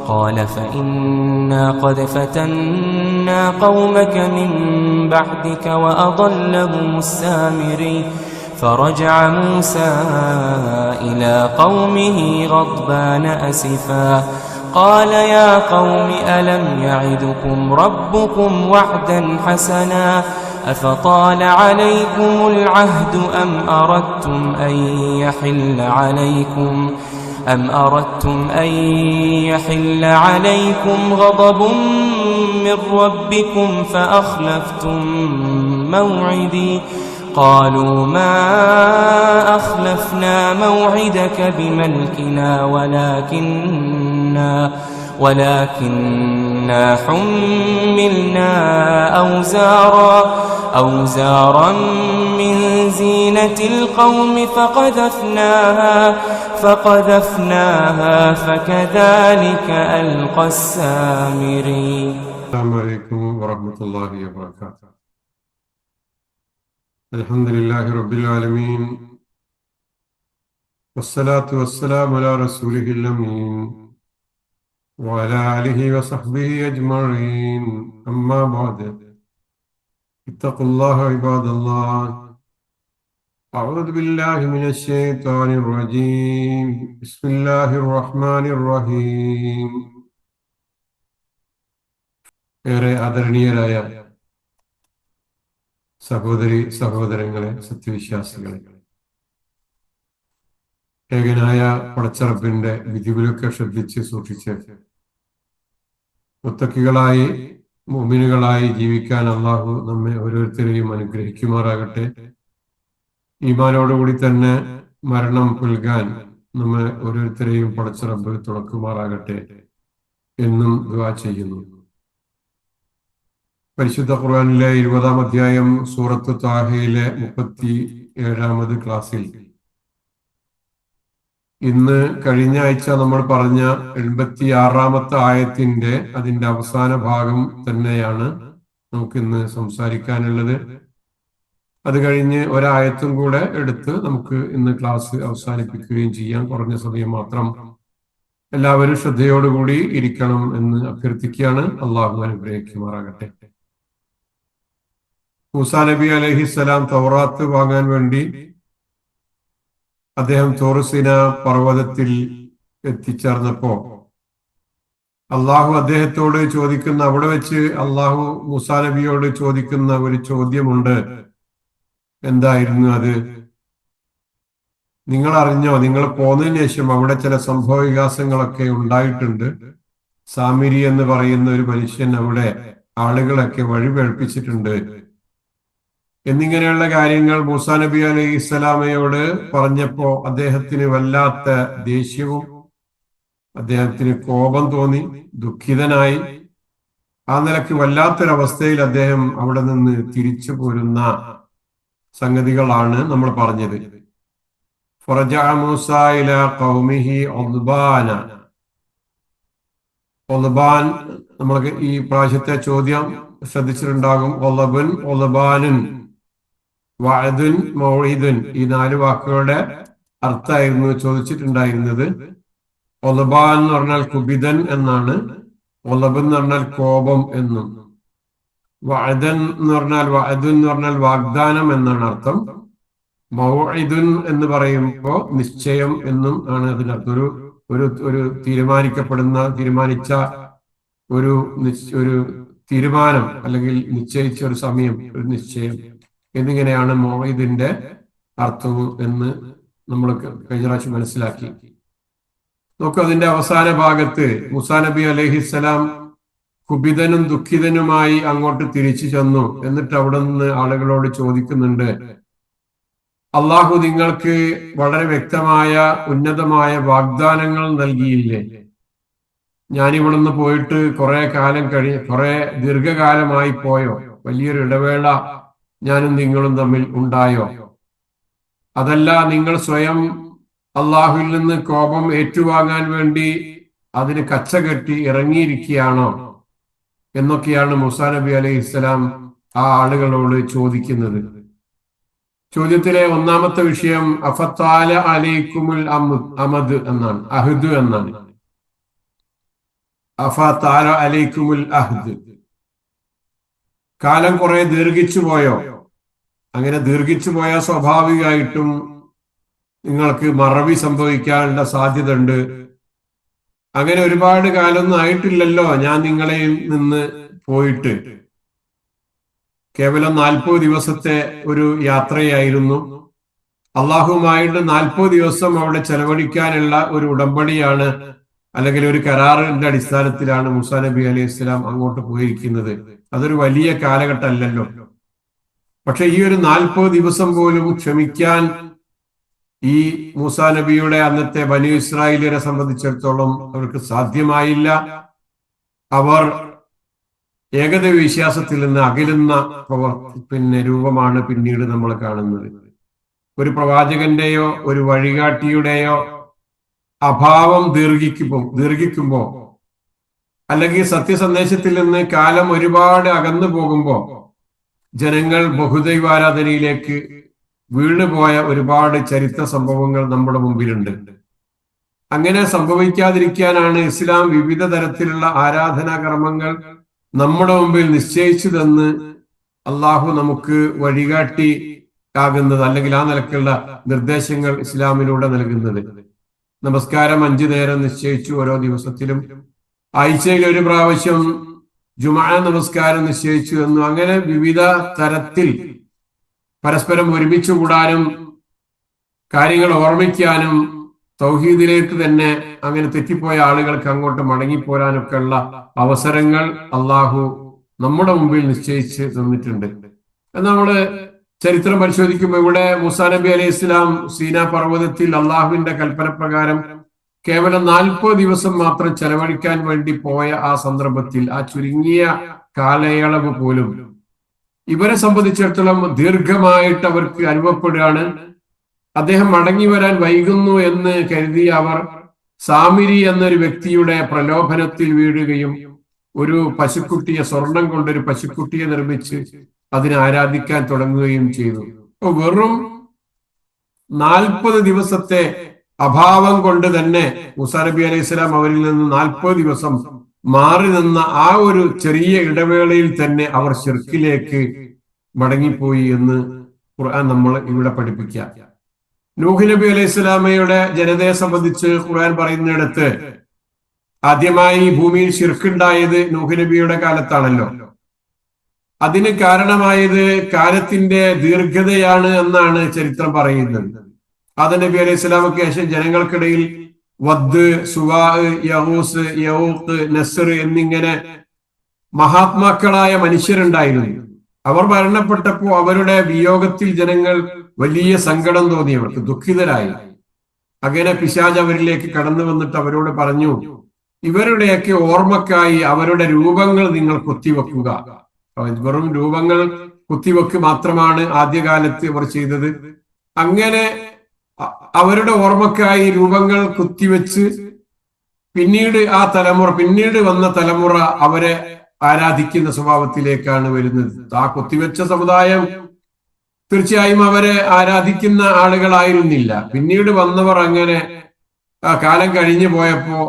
قال فإنا قد فتنا قومك من بعدك وأضلهم السامري فرجع موسى إلى قومه غضبان أسفا قال يا قوم ألم يعدكم ربكم وعدا حسنا أفطال عليكم العهد أم أردتم أن يحل عليكم غضب من ربكم فأخلفتم موعدي قالوا ما أخلفنا موعدك بملكنا ولكننا حملنا أوزارا من زينة القوم فقذفناها فكذلك ألقى السامري. السلام عليكم ورحمة الله وبركاته. الحمد لله رب العالمين والصلاة والسلام على رسوله الأمين وعلى آله وصحبه أجمعين أما بعد اتقوا الله عباد الله. أعوذ بالله من الشيطان الرجيم بسم الله الرحمن الرحيم. ഏറെ ആദരണീയരായ സഹോദരി സഹോദരങ്ങളെ, സത്യവിശ്വാസികളെ, ഏകനായ പടച്ചറബിന്റെ വിധിവിലൊക്കെ ശ്രദ്ധിച്ച് സൂക്ഷിച്ച് മുത്തക്കികളായി മുഅ്മിനുകളായി ജീവിക്കാൻ അള്ളാഹു നമ്മെ ഓരോരുത്തരെയും അനുഗ്രഹിക്കുമാറാകട്ടെ. ഈമാനോടുകൂടി തന്നെ മരണം പുൽകാൻ നമ്മെ ഓരോരുത്തരെയും പടച്ചറബ് തുണക്കുമാറാകട്ടെ എന്നും ദുആ ചെയ്യുന്നു. പരിശുദ്ധ ഖുർആനിലെ 20-ാം അധ്യായം സൂറത്ത് താഹയിലെ 37-ാമത് ക്ലാസ്സിൽ ഇന്ന് കഴിഞ്ഞ ആഴ്ച നമ്മൾ പറഞ്ഞ 86-ാമത്തെ ആയത്തിന്റെ അതിന്റെ അവസാന ഭാഗം തന്നെയാണ് നമുക്കിന്ന് സംസാരിക്കാനുള്ളത്. അത് കഴിഞ്ഞ് ഒരായത്തും കൂടെ എടുത്ത് നമുക്ക് ഇന്ന് ക്ലാസ് അവസാനിപ്പിക്കുകയും ചെയ്യാം. കുറഞ്ഞ സമയം മാത്രം. എല്ലാവരും ശ്രദ്ധയോടുകൂടി ഇരിക്കണം എന്ന് അഭ്യർത്ഥിക്കുകയാണ്. അള്ളാഹു അനുഗ്രഹിക്കുമാറാകട്ടെ. മൂസാ നബി അലൈഹിസ്സലാം തൗറാത്ത് വാങ്ങാൻ വേണ്ടി അദ്ദേഹം തൂർ സീനാ പർവ്വതത്തിൽ എത്തിച്ചേർന്നപ്പോ അള്ളാഹു അദ്ദേഹത്തോട് ചോദിക്കുന്ന, അവിടെ വെച്ച് അള്ളാഹു മൂസാ നബിയോട് ചോദിക്കുന്ന ഒരു ചോദ്യമുണ്ട്. എന്തായിരുന്നു അത്? നിങ്ങൾ അറിഞ്ഞോ? നിങ്ങൾ പോന്നതിന് ശേഷം അവിടെ ചില സംഭവ വികാസങ്ങളൊക്കെ ഉണ്ടായിട്ടുണ്ട്. സാമിരി എന്ന് പറയുന്ന ഒരു മനുഷ്യൻ അവിടെ ആളുകളൊക്കെ വഴിപഴപ്പിച്ചിട്ടുണ്ട് എന്നിങ്ങനെയുള്ള കാര്യങ്ങൾ മൂസാ നബി അലൈഹി സ്വലാമയോട് പറഞ്ഞപ്പോ അദ്ദേഹത്തിന് വല്ലാത്ത ദേഷ്യവും അദ്ദേഹത്തിന് കോപം തോന്നി, ദുഃഖിതനായി. ആ നിലക്ക് വല്ലാത്തൊരവസ്ഥയിൽ അദ്ദേഹം അവിടെ നിന്ന് തിരിച്ചു പോരുന്ന സംഗതികളാണ് നമ്മൾ പറഞ്ഞത്. ഫറജഅ മൂസാ ഇലാ ഖൗമിഹി ഉദ്ബാന. ഉദ്ബാൻ, നമ്മൾക്ക് ഈ പ്രാവശ്യത്തെ ചോദ്യം ശ്രദ്ധിച്ചിട്ടുണ്ടാകും. ഉളബുൻ, ഉളബാനുൻ, വഅദുൻ, മൗഇദുൻ, ഈ 4 വാക്കുകളുടെ അർത്ഥമായിരുന്നു ചോദിച്ചിട്ടുണ്ടായിരുന്നത്. ഉളബാൻ എന്ന് പറഞ്ഞാൽ കുബിതൻ എന്നാണ്. ഉളബ് എന്ന് പറഞ്ഞാൽ കോപം എന്നും. വഅദൻ എന്ന് പറഞ്ഞാൽ വഅദുൻ എന്ന് പറഞ്ഞാൽ വാഗ്ദാനം എന്നാണ് അർത്ഥം. മൗഇദുൻ എന്ന് പറയുമ്പോൾ നിശ്ചയം എന്നും ആണ് അതിനർത്ഥം. ഒരു തീരുമാനിച്ച ഒരു തീരുമാനം അല്ലെങ്കിൽ നിശ്ചയിച്ച ഒരു സമയം, ഒരു നിശ്ചയം എന്നിങ്ങനെയാണ് മൗഇദിന്റെ അർത്ഥവും എന്ന് നമ്മൾ കഴിഞ്ഞ പ്രാവശ്യം മനസ്സിലാക്കി. നോക്കൂ, അതിന്റെ അവസാന ഭാഗത്ത് മൂസാ നബി അലൈഹിസ്സലാം കുപിതനും ദുഃഖിതനുമായി അങ്ങോട്ട് തിരിച്ചു ചെന്നു. എന്നിട്ട് അവിടെ നിന്ന് ആളുകളോട് ചോദിക്കുന്നുണ്ട്, അള്ളാഹു നിങ്ങൾക്ക് വളരെ വ്യക്തമായ ഉന്നതമായ വാഗ്ദാനങ്ങൾ നൽകിയില്ലേ? ഞാനിവിടുന്ന് പോയിട്ട് കുറെ ദീർഘകാലമായി പോയോ? വലിയൊരു ഇടവേള ഞാനും നിങ്ങളും തമ്മിൽ ഉണ്ടായോ? അതല്ല, നിങ്ങൾ സ്വയം അള്ളാഹുവിൽ നിന്ന് കോപം ഏറ്റുവാങ്ങാൻ വേണ്ടി അതിന് കച്ചകെട്ടി ഇറങ്ങിയിരിക്കുകയാണോ എന്നൊക്കെയാണ് മൂസാ നബി അലൈഹിസ്സലാം ആ ആളുകളോട് ചോദിക്കുന്നത്. ചോദ്യത്തിലെ ഒന്നാമത്തെ വിഷയം അഫത്താല അലൈക്കുമുൽ അമദ് എന്നാണ്, അഹ്ദ് എന്നാണ്. അഫതാല അലൈക്കുമുൽ അഹ്ദ്, കാലം കുറെ ദീർഘിച്ചു പോയോ? അങ്ങനെ ദീർഘിച്ചു പോയാൽ സ്വാഭാവികമായിട്ടും നിങ്ങൾക്ക് മറവി സംഭവിക്കാനുള്ള സാധ്യത ഉണ്ട്. അങ്ങനെ ഒരുപാട് കാലമൊന്നും ആയിട്ടില്ലല്ലോ ഞാൻ നിങ്ങളിൽ നിന്ന് പോയിട്ട്. കേവലം 40 ദിവസത്തെ ഒരു യാത്രയായിരുന്നു. അള്ളാഹുമായിട്ട് 40 ദിവസം അവിടെ ചെലവഴിക്കാനുള്ള ഒരു ഉടമ്പടിയാണ്, അല്ലെങ്കിൽ ഒരു കരാറിന്റെ അടിസ്ഥാനത്തിലാണ് മൂസാ നബി അലൈഹി ഇസ്ലാം അങ്ങോട്ട് പോയിരിക്കുന്നത്. അതൊരു വലിയ കാലഘട്ടമല്ലല്ലോ. പക്ഷെ ഈ ഒരു 40 ദിവസം പോലും ക്ഷമിക്കാൻ ഈ മൂസാ നബിയുടെ അന്നത്തെ ബനി ഇസ്രായേലിനെ സംബന്ധിച്ചിടത്തോളം അവർക്ക് സാധ്യമായില്ല. അവർ ഏകദൈവ വിശ്വാസത്തിൽ നിന്ന് അകലുന്ന രൂപമാണ് പിന്നീട് നമ്മൾ കാണുന്നത്. ഒരു പ്രവാചകന്റെയോ ഒരു വഴികാട്ടിയുടെയോ അഭാവം ദീർഘിക്കുമ്പോ അല്ലെങ്കിൽ സത്യസന്ദേശത്തിൽ നിന്ന് കാലം ഒരുപാട് അകന്നു പോകുമ്പോ ജനങ്ങൾ ബഹുദൈവാരാധനയിലേക്ക് വീണുപോയ ഒരുപാട് ചരിത്ര സംഭവങ്ങൾ നമ്മുടെ മുമ്പിലുണ്ട്. അങ്ങനെ സംഭവിക്കാതിരിക്കാനാണ് ഇസ്ലാം വിവിധ തരത്തിലുള്ള ആരാധനാ കർമ്മങ്ങൾ നമ്മുടെ മുമ്പിൽ നിശ്ചയിച്ചതെന്ന് അള്ളാഹു നമുക്ക് വഴികാട്ടി ആകുന്നത്, അല്ലെങ്കിൽ ആ നിലക്കുള്ള നിർദ്ദേശങ്ങൾ ഇസ്ലാമിലൂടെ നൽകുന്നത്. നമസ്കാരം 5 നേരം നിശ്ചയിച്ചു ഓരോ ദിവസത്തിലും. ആഴ്ചയിൽ ഒരു പ്രാവശ്യം ജുമാ നമസ്കാരം നിശ്ചയിച്ചു എന്നു. അങ്ങനെ വിവിധ തരത്തിൽ പരസ്പരം ഒരുമിച്ച് കൂടാനും കാര്യങ്ങൾ ഓർമ്മിക്കാനും തൗഹീദിലേക്ക് തന്നെ അങ്ങനെ തെറ്റിപ്പോയ ആളുകൾക്ക് അങ്ങോട്ട് മടങ്ങിപ്പോരാനൊക്കെ ഉള്ള അവസരങ്ങൾ അള്ളാഹു നമ്മുടെ മുമ്പിൽ നിശ്ചയിച്ച് തന്നിട്ടുണ്ട്. നമ്മള് ചരിത്രം പരിശോധിക്കുമ്പോൾ ഇവിടെ മൂസാ നബി അലൈഹി ഇസ്ലാം സീനാ പർവ്വതത്തിൽ അള്ളാഹുവിന്റെ കൽപ്പന പ്രകാരം കേവലം 40 ദിവസം മാത്രം ചെലവഴിക്കാൻ വേണ്ടി പോയ ആ സന്ദർഭത്തിൽ, ആ ചുരുങ്ങിയ കാലയളവ് പോലും ഇവരെ സംബന്ധിച്ചിടത്തോളം ദീർഘമായിട്ട് അവർക്ക് അനുഭവപ്പെടുകയാണ്. അദ്ദേഹം മടങ്ങി വരാൻ വൈകുന്നു എന്ന് കരുതി അവർ സാമിരി എന്നൊരു വ്യക്തിയുടെ പ്രലോഭനത്തിൽ വീഴുകയും ഒരു പശുക്കുട്ടിയെ, സ്വർണം കൊണ്ടൊരു പശുക്കുട്ടിയെ നിർമ്മിച്ച് അതിനെ ആരാധിക്കാൻ തുടങ്ങുകയും ചെയ്തു. വെറും 40 ദിവസത്തെ അഭാവം കൊണ്ട് തന്നെ മൂസാ നബി അലൈഹി സ്വലാം അവരിൽ നിന്ന് 40 ദിവസം മാറി നിന്ന ആ ഒരു ചെറിയ ഇടവേളയിൽ തന്നെ അവർ ശിർക്കിലേക്ക് മടങ്ങിപ്പോയി എന്ന് ഖുർആൻ നമ്മൾ ഇവിടെ പഠിപ്പിക്കാം. നൂഹ് നബി അലൈഹി സ്വലാമയുടെ ജനതയെ സംബന്ധിച്ച് ഖുർആൻ പറയുന്നിടത്ത് ആദ്യമായി ഭൂമിയിൽ ശിർക്കുണ്ടായത് നൂഹ് നബിയുടെ കാലത്താണല്ലോ. അതിന് കാരണമായത് കാലത്തിന്റെ ദീർഘതയാണ് എന്നാണ് ചരിത്രം പറയുന്നത്. ആദം നബി അലൈഹി സ്വലാമക്ക് ശേഷം ജനങ്ങൾക്കിടയിൽ വദ്, സുവാ, യഹൂസ്, യഹൂഖ്, നസ്ർ എന്നിങ്ങനെ മഹാത്മാക്കളായ മനുഷ്യരുണ്ടായിരുന്നു. അവർ മരണപ്പെട്ടപ്പോ അവരുടെ വിയോഗത്തിൽ ജനങ്ങൾ വലിയ സങ്കടം തോന്നി, അവർക്ക് ദുഃഖിതരായി. അങ്ങനെ പിശാച് അവരിലേക്ക് കടന്നു വന്നിട്ട് അവരോട് പറഞ്ഞു, ഇവരുടെയൊക്കെ ഓർമ്മക്കായി അവരുടെ രൂപങ്ങൾ നിങ്ങൾ കുത്തിവെക്കുക. വെറും രൂപങ്ങൾ കുത്തിവെക്ക് മാത്രമാണ് ആദ്യകാലത്ത് അവർ ചെയ്തത്. അങ്ങനെ അവരുടെ ഓർമ്മക്കായി രൂപങ്ങൾ കുത്തിവെച്ച് പിന്നീട് വന്ന തലമുറ അവരെ ആരാധിക്കുന്ന സ്വഭാവത്തിലേക്കാണ് വരുന്നത്. ആ കുത്തിവെച്ച സമുദായം തീർച്ചയായും അവരെ ആരാധിക്കുന്ന ആളുകളായിരുന്നില്ല. പിന്നീട് വന്നവർ അങ്ങനെ കാലം കഴിഞ്ഞു പോയപ്പോ,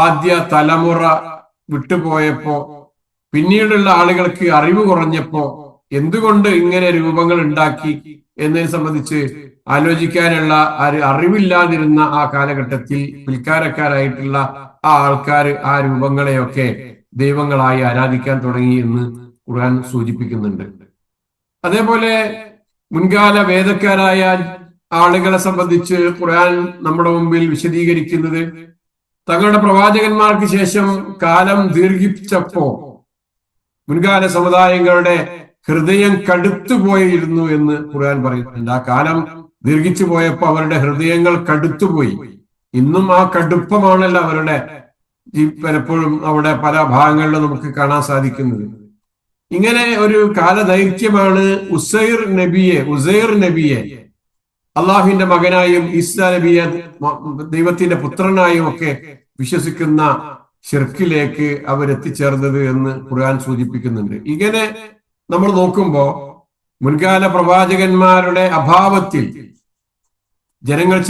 ആദ്യ തലമുറ വിട്ടുപോയപ്പോ, പിന്നീടുള്ള ആളുകൾക്ക് അറിവ് കുറഞ്ഞപ്പോ എന്തുകൊണ്ട് ഇങ്ങനെ രൂപങ്ങൾ ഉണ്ടാക്കി എന്നതിനെ സംബന്ധിച്ച് ആലോചിക്കാനുള്ള അറിവില്ലാതിരുന്ന ആ കാലഘട്ടത്തിൽ പിൽക്കാരക്കാരായിട്ടുള്ള ആ ആൾക്കാർ ആ രൂപങ്ങളെയൊക്കെ ദൈവങ്ങളായി ആരാധിക്കാൻ തുടങ്ങി എന്ന് ഖുർആൻ സൂചിപ്പിക്കുന്നുണ്ട്. അതേപോലെ മുൻകാല വേദക്കാരായ ആളുകളെ സംബന്ധിച്ച് ഖുർആൻ നമ്മുടെ മുമ്പിൽ വിശദീകരിക്കുന്നത്, തങ്ങളുടെ പ്രവാചകന്മാർക്ക് ശേഷം കാലം ദീർഘിച്ചപ്പോ മുൻകാല സമുദായങ്ങളുടെ ഹൃദയം കടുത്തുപോയിരുന്നു എന്ന് ഖുർആൻ പറയുന്നുണ്ട്. ആ കാലം ദീർഘിച്ചു പോയപ്പോ അവരുടെ ഹൃദയങ്ങൾ കടുത്തുപോയി. ഇന്നും ആ കടുപ്പമാണല്ലോ അവരുടെ പലപ്പോഴും അവിടെ പല ഭാഗങ്ങളിലും നമുക്ക് കാണാൻ സാധിക്കുന്നത്. ഇങ്ങനെ ഒരു കാലദൈർഘ്യമാണ് ഉസൈർ നബിയെ അള്ളാഹുവിന്റെ മകനായും ഈസാ നബിയെ ദൈവത്തിന്റെ പുത്രനായും ഒക്കെ വിശ്വസിക്കുന്ന ശിർക്കിലേക്ക് അവരെത്തിച്ചേർന്നത് എന്ന് ഖുർആൻ സൂചിപ്പിക്കുന്നുണ്ട്. ഇങ്ങനെ നമ്മൾ നോക്കുമ്പോ മുൻകാല പ്രവാചകന്മാരുടെ അഭാവത്തിൽ ജനങ്ങൾ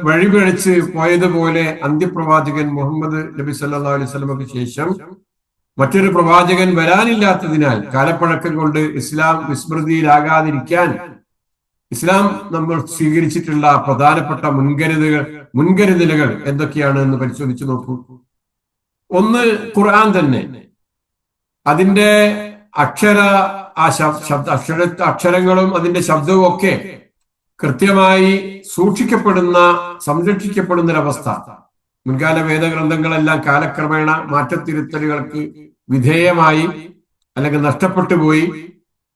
വഴിപിഴച്ച് പോയതുപോലെ അന്ത്യപ്രവാചകൻ മുഹമ്മദ് നബി സല്ലല്ലാഹു അലൈഹി വസല്ലമക്ക് ശേഷം മറ്റൊരു പ്രവാചകൻ വരാനില്ലാത്തതിനാൽ കാലപ്പഴക്കം കൊണ്ട് ഇസ്ലാം വിസ്മൃതിയിലാകാതിരിക്കാൻ ഇസ്ലാം നമ്മൾ സ്വീകരിച്ചിട്ടുള്ള പ്രധാനപ്പെട്ട മുൻകരുതലുകൾ എന്തൊക്കെയാണ് എന്ന് പരിശോധിച്ചു നോക്കൂ. ഒന്ന്, ഖുർആൻ തന്നെ. അതിന്റെ അക്ഷരങ്ങളും അതിന്റെ ശബ്ദവും ഒക്കെ കൃത്യമായി സംരക്ഷിക്കപ്പെടുന്ന ഒരവസ്ഥ. മുൻകാല വേദഗ്രന്ഥങ്ങളെല്ലാം കാലക്രമേണ മാറ്റത്തിരുത്തലുകൾക്ക് വിധേയമായി അല്ലെങ്കിൽ നഷ്ടപ്പെട്ടു പോയി.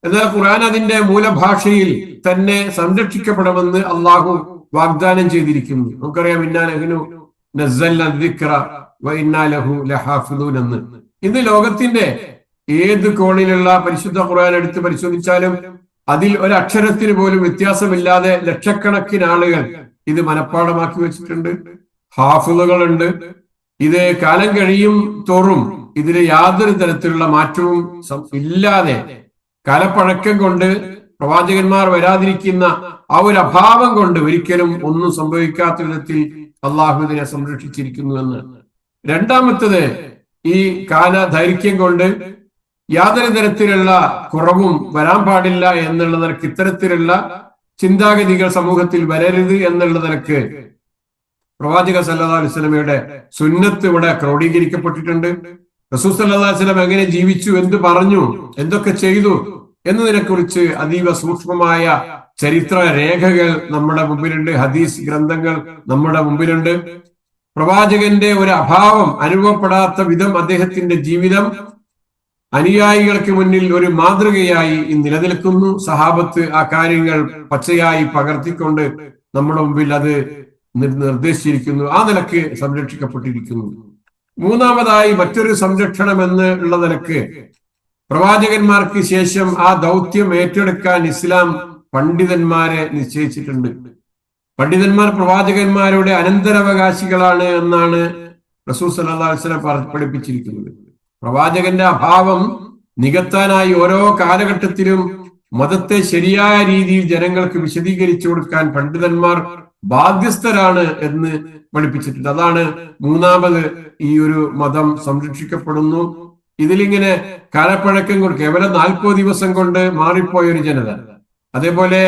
എന്നാൽ ഖുർആൻ അതിന്റെ മൂലഭാഷയിൽ തന്നെ സംരക്ഷിക്കപ്പെടുമെന്ന് അള്ളാഹു വാഗ്ദാനം ചെയ്തിരിക്കുന്നു. നമുക്കറിയാം, എന്ന്. ഇന്ന് ലോകത്തിന്റെ ഏത് കോണിലുള്ള പരിശുദ്ധ ഖുർആൻ എടുത്ത് പരിശോധിച്ചാലും അതിൽ ഒരക്ഷരത്തിന് പോലും വ്യത്യാസമില്ലാതെ ലക്ഷക്കണക്കിന് ആളുകൾ ഇത് മനഃപ്പാടമാക്കി വെച്ചിട്ടുണ്ട്. ഹാഫിളുകളുണ്ട്. ഇത് കാലം കഴിയും തോറും ഇതിന് യാതൊരു തരത്തിലുള്ള മാറ്റവും ഇല്ലാതെ കാലപ്പഴക്കം കൊണ്ട് പ്രവാചകന്മാർ വരാതിരിക്കുന്ന ആ ഒരു അഭാവം കൊണ്ട് ഒരിക്കലും ഒന്നും സംഭവിക്കാത്ത വിധത്തിൽ അള്ളാഹു ഇതിനെ സംരക്ഷിച്ചിരിക്കുന്നു എന്ന്. രണ്ടാമത്തത്, ഈ കാല ദൈർഘ്യം കൊണ്ട് യാതൊരു തരത്തിലുള്ള കുറവും വരാൻ പാടില്ല എന്നുള്ള നിലക്ക് ഇത്തരത്തിലുള്ള ചിന്താഗതികൾ സമൂഹത്തിൽ വരരുത് എന്നുള്ള നിലക്ക് പ്രവാചക സല്ലല്ലാഹു അലൈഹി വസല്ലമയുടെ സുന്നത്ത് ഇവിടെ ക്രോഡീകരിക്കപ്പെട്ടിട്ടുണ്ട്. റസൂൽ സല്ലല്ലാഹു അലൈഹി വസല്ലം എങ്ങനെ ജീവിച്ചു, എന്ത് പറഞ്ഞു, എന്തൊക്കെ ചെയ്തു എന്നതിനെ കുറിച്ച് അതീവ സൂക്ഷ്മമായ ചരിത്ര രേഖകൾ നമ്മുടെ മുമ്പിലുണ്ട്. ഹദീസ് ഗ്രന്ഥങ്ങൾ നമ്മുടെ മുമ്പിലുണ്ട്. പ്രവാചകന്റെ ഒരു അഭാവം അനുഭവപ്പെടാത്ത വിധം അദ്ദേഹത്തിന്റെ ജീവിതം അനുയായികൾക്ക് മുന്നിൽ ഒരു മാതൃകയായി നിലനിൽക്കുന്നു. സഹാബത്ത് ആ കാര്യങ്ങൾ പച്ചയായി പകർത്തിക്കൊണ്ട് നമ്മുടെ മുമ്പിൽ അത് നിർദ്ദേശിച്ചിരിക്കുന്നു. ആ നിലക്ക് സംരക്ഷിക്കപ്പെട്ടിരിക്കുന്നു. മൂന്നാമതായി മറ്റൊരു സംരക്ഷണം എന്നുള്ള നിലക്ക് പ്രവാചകന്മാർക്ക് ശേഷം ആ ദൗത്യം ഏറ്റെടുക്കാൻ ഇസ്ലാം പണ്ഡിതന്മാരെ നിശ്ചയിച്ചിട്ടുണ്ട്. പണ്ഡിതന്മാർ പ്രവാചകന്മാരുടെ അനന്തരാവകാശികളാണ് എന്നാണ് റസൂൽ സല്ലല്ലാഹു അലൈഹി വസല്ലം പഠിപ്പിച്ചിരിക്കുന്നത്. പ്രവാചകന്റെ അഭാവം നികത്താനായി ഓരോ കാലഘട്ടത്തിലും മതത്തെ ശരിയായ രീതിയിൽ ജനങ്ങൾക്ക് വിശദീകരിച്ചു കൊടുക്കാൻ പണ്ഡിതന്മാർ ബാധ്യസ്ഥരാണ് എന്ന് പഠിപ്പിച്ചിട്ടുണ്ട്. അതാണ് മൂന്നാമത് ഈ ഒരു മതം സംരക്ഷിക്കപ്പെടുന്നു. ഇതിലിങ്ങനെ കാലപ്പഴക്കം കൊണ്ട് കേവലം 40 ദിവസം കൊണ്ട് മാറിപ്പോയ ഒരു ജനത, അതേപോലെ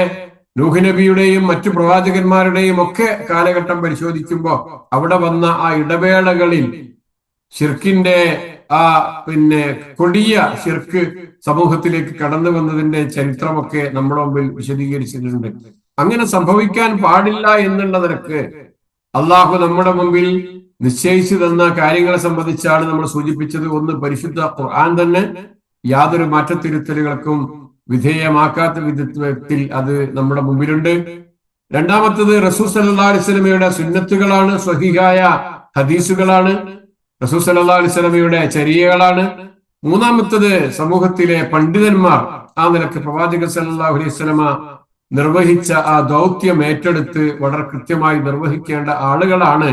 നൂഹ് നബിയുടെയും മറ്റു പ്രവാചകന്മാരുടെയും ഒക്കെ കാലഘട്ടം പരിശോധിക്കുമ്പോൾ അവിടെ വന്ന ആ ഇടവേളകളിൽ ഷിർക്കിന്റെ ആ കൊടിയ ഷിർക്ക് സമൂഹത്തിലേക്ക് കടന്നു വന്നതിന്റെ ചരിത്രമൊക്കെ നമ്മുടെ മുമ്പിൽ വിശദീകരിച്ചിട്ടുണ്ട്. അങ്ങനെ സംഭവിക്കാൻ പാടില്ല എന്നുള്ള നിലക്ക് അള്ളാഹു നമ്മുടെ മുമ്പിൽ നിശ്ചയിച്ചു തന്ന കാര്യങ്ങളെ സംബന്ധിച്ചാണ് നമ്മൾ സൂചിപ്പിച്ചത്. ഒന്ന്, പരിശുദ്ധ ഖുർആൻ തന്നെ യാതൊരു മാറ്റത്തിരുത്തലുകൾക്കും വിധേയമാക്കാത്ത വിധത്തിൽ അത് നമ്മുടെ മുമ്പിലുണ്ട്. രണ്ടാമത്തത്, റസൂൽ സല്ലല്ലാഹു അലൈഹി വസല്ലമയുടെ സുന്നത്തുകളാണ്, സ്വഹീഹായ ഹദീസുകളാണ്, റസൂൽ സല്ലല്ലാഹു അലൈഹി വസല്ലമയുടെ ചര്യകളാണ്. മൂന്നാമത്തത്, സമൂഹത്തിലെ പണ്ഡിതന്മാർ ആ നിലക്ക് പ്രവാചകൻ സല്ലല്ലാഹു അലൈഹി വസല്ലമ നിർവഹിച്ച ആ ദൗത്യം ഏറ്റെടുത്ത് വളരെ കൃത്യമായി നിർവഹിക്കേണ്ട ആളുകളാണ്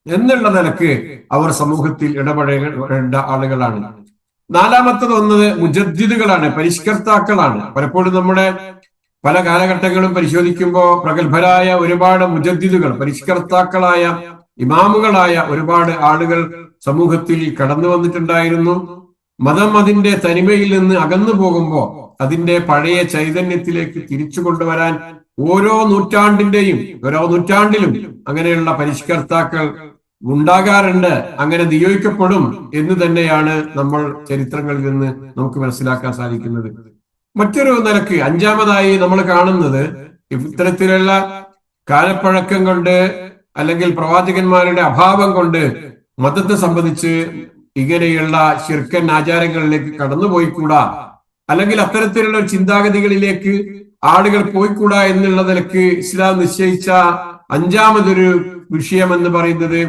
എന്നുള്ള നിലക്ക് അവർ സമൂഹത്തിൽ ഇടപെടേണ്ട ആളുകളാണ്. നാലാമത്തത് ഒന്നത് മുജദ്ദിദുകളാണ്, പരിഷ്കർത്താക്കളാണ്. പലപ്പോഴും നമ്മുടെ പല കാലഘട്ടങ്ങളും പരിശോധിക്കുമ്പോൾ പ്രഗത്ഭരായ ഒരുപാട് മുജദ്ദിദുകൾ, പരിഷ്കർത്താക്കളായ ഇമാമുകളായ ഒരുപാട് ആളുകൾ സമൂഹത്തിൽ കടന്നു വന്നിട്ടുണ്ടായിരുന്നു. മതം അതിന്റെ തനിമയിൽ നിന്ന് അകന്നു പോകുമ്പോൾ അതിന്റെ പഴയ ചൈതന്യത്തിലേക്ക് തിരിച്ചു കൊണ്ടുവരാൻ ഓരോ നൂറ്റാണ്ടിലും അങ്ങനെയുള്ള പരിഷ്കർത്താക്കൾ ഉണ്ടാകാറുണ്ട്, അങ്ങനെ നിയോഗിക്കപ്പെടും എന്ന് തന്നെയാണ് നമ്മൾ ചരിത്രങ്ങളിൽ നിന്ന് നമുക്ക് മനസ്സിലാക്കാൻ സാധിക്കുന്നത്. മറ്റൊരു നിലക്ക് അഞ്ചാമതായി നമ്മൾ കാണുന്നത് ഇത്തരത്തിലുള്ള കാലപ്പഴക്കം കൊണ്ട് അല്ലെങ്കിൽ പ്രവാചകന്മാരുടെ അഭാവം കൊണ്ട് മതത്തെ സംബന്ധിച്ച് ഇങ്ങനെയുള്ള ശിർക്കൻ ആചാരങ്ങളിലേക്ക് കടന്നുപോയിക്കൂടാ, അല്ലെങ്കിൽ അത്തരത്തിലുള്ള ചിന്താഗതികളിലേക്ക് ആളുകൾ പോയിക്കൂടാ എന്നുള്ള നിലക്ക് ഇസ്ലാം നിശ്ചയിച്ച അഞ്ചാമതൊരു വിഷയം എന്ന് പറയുന്നത്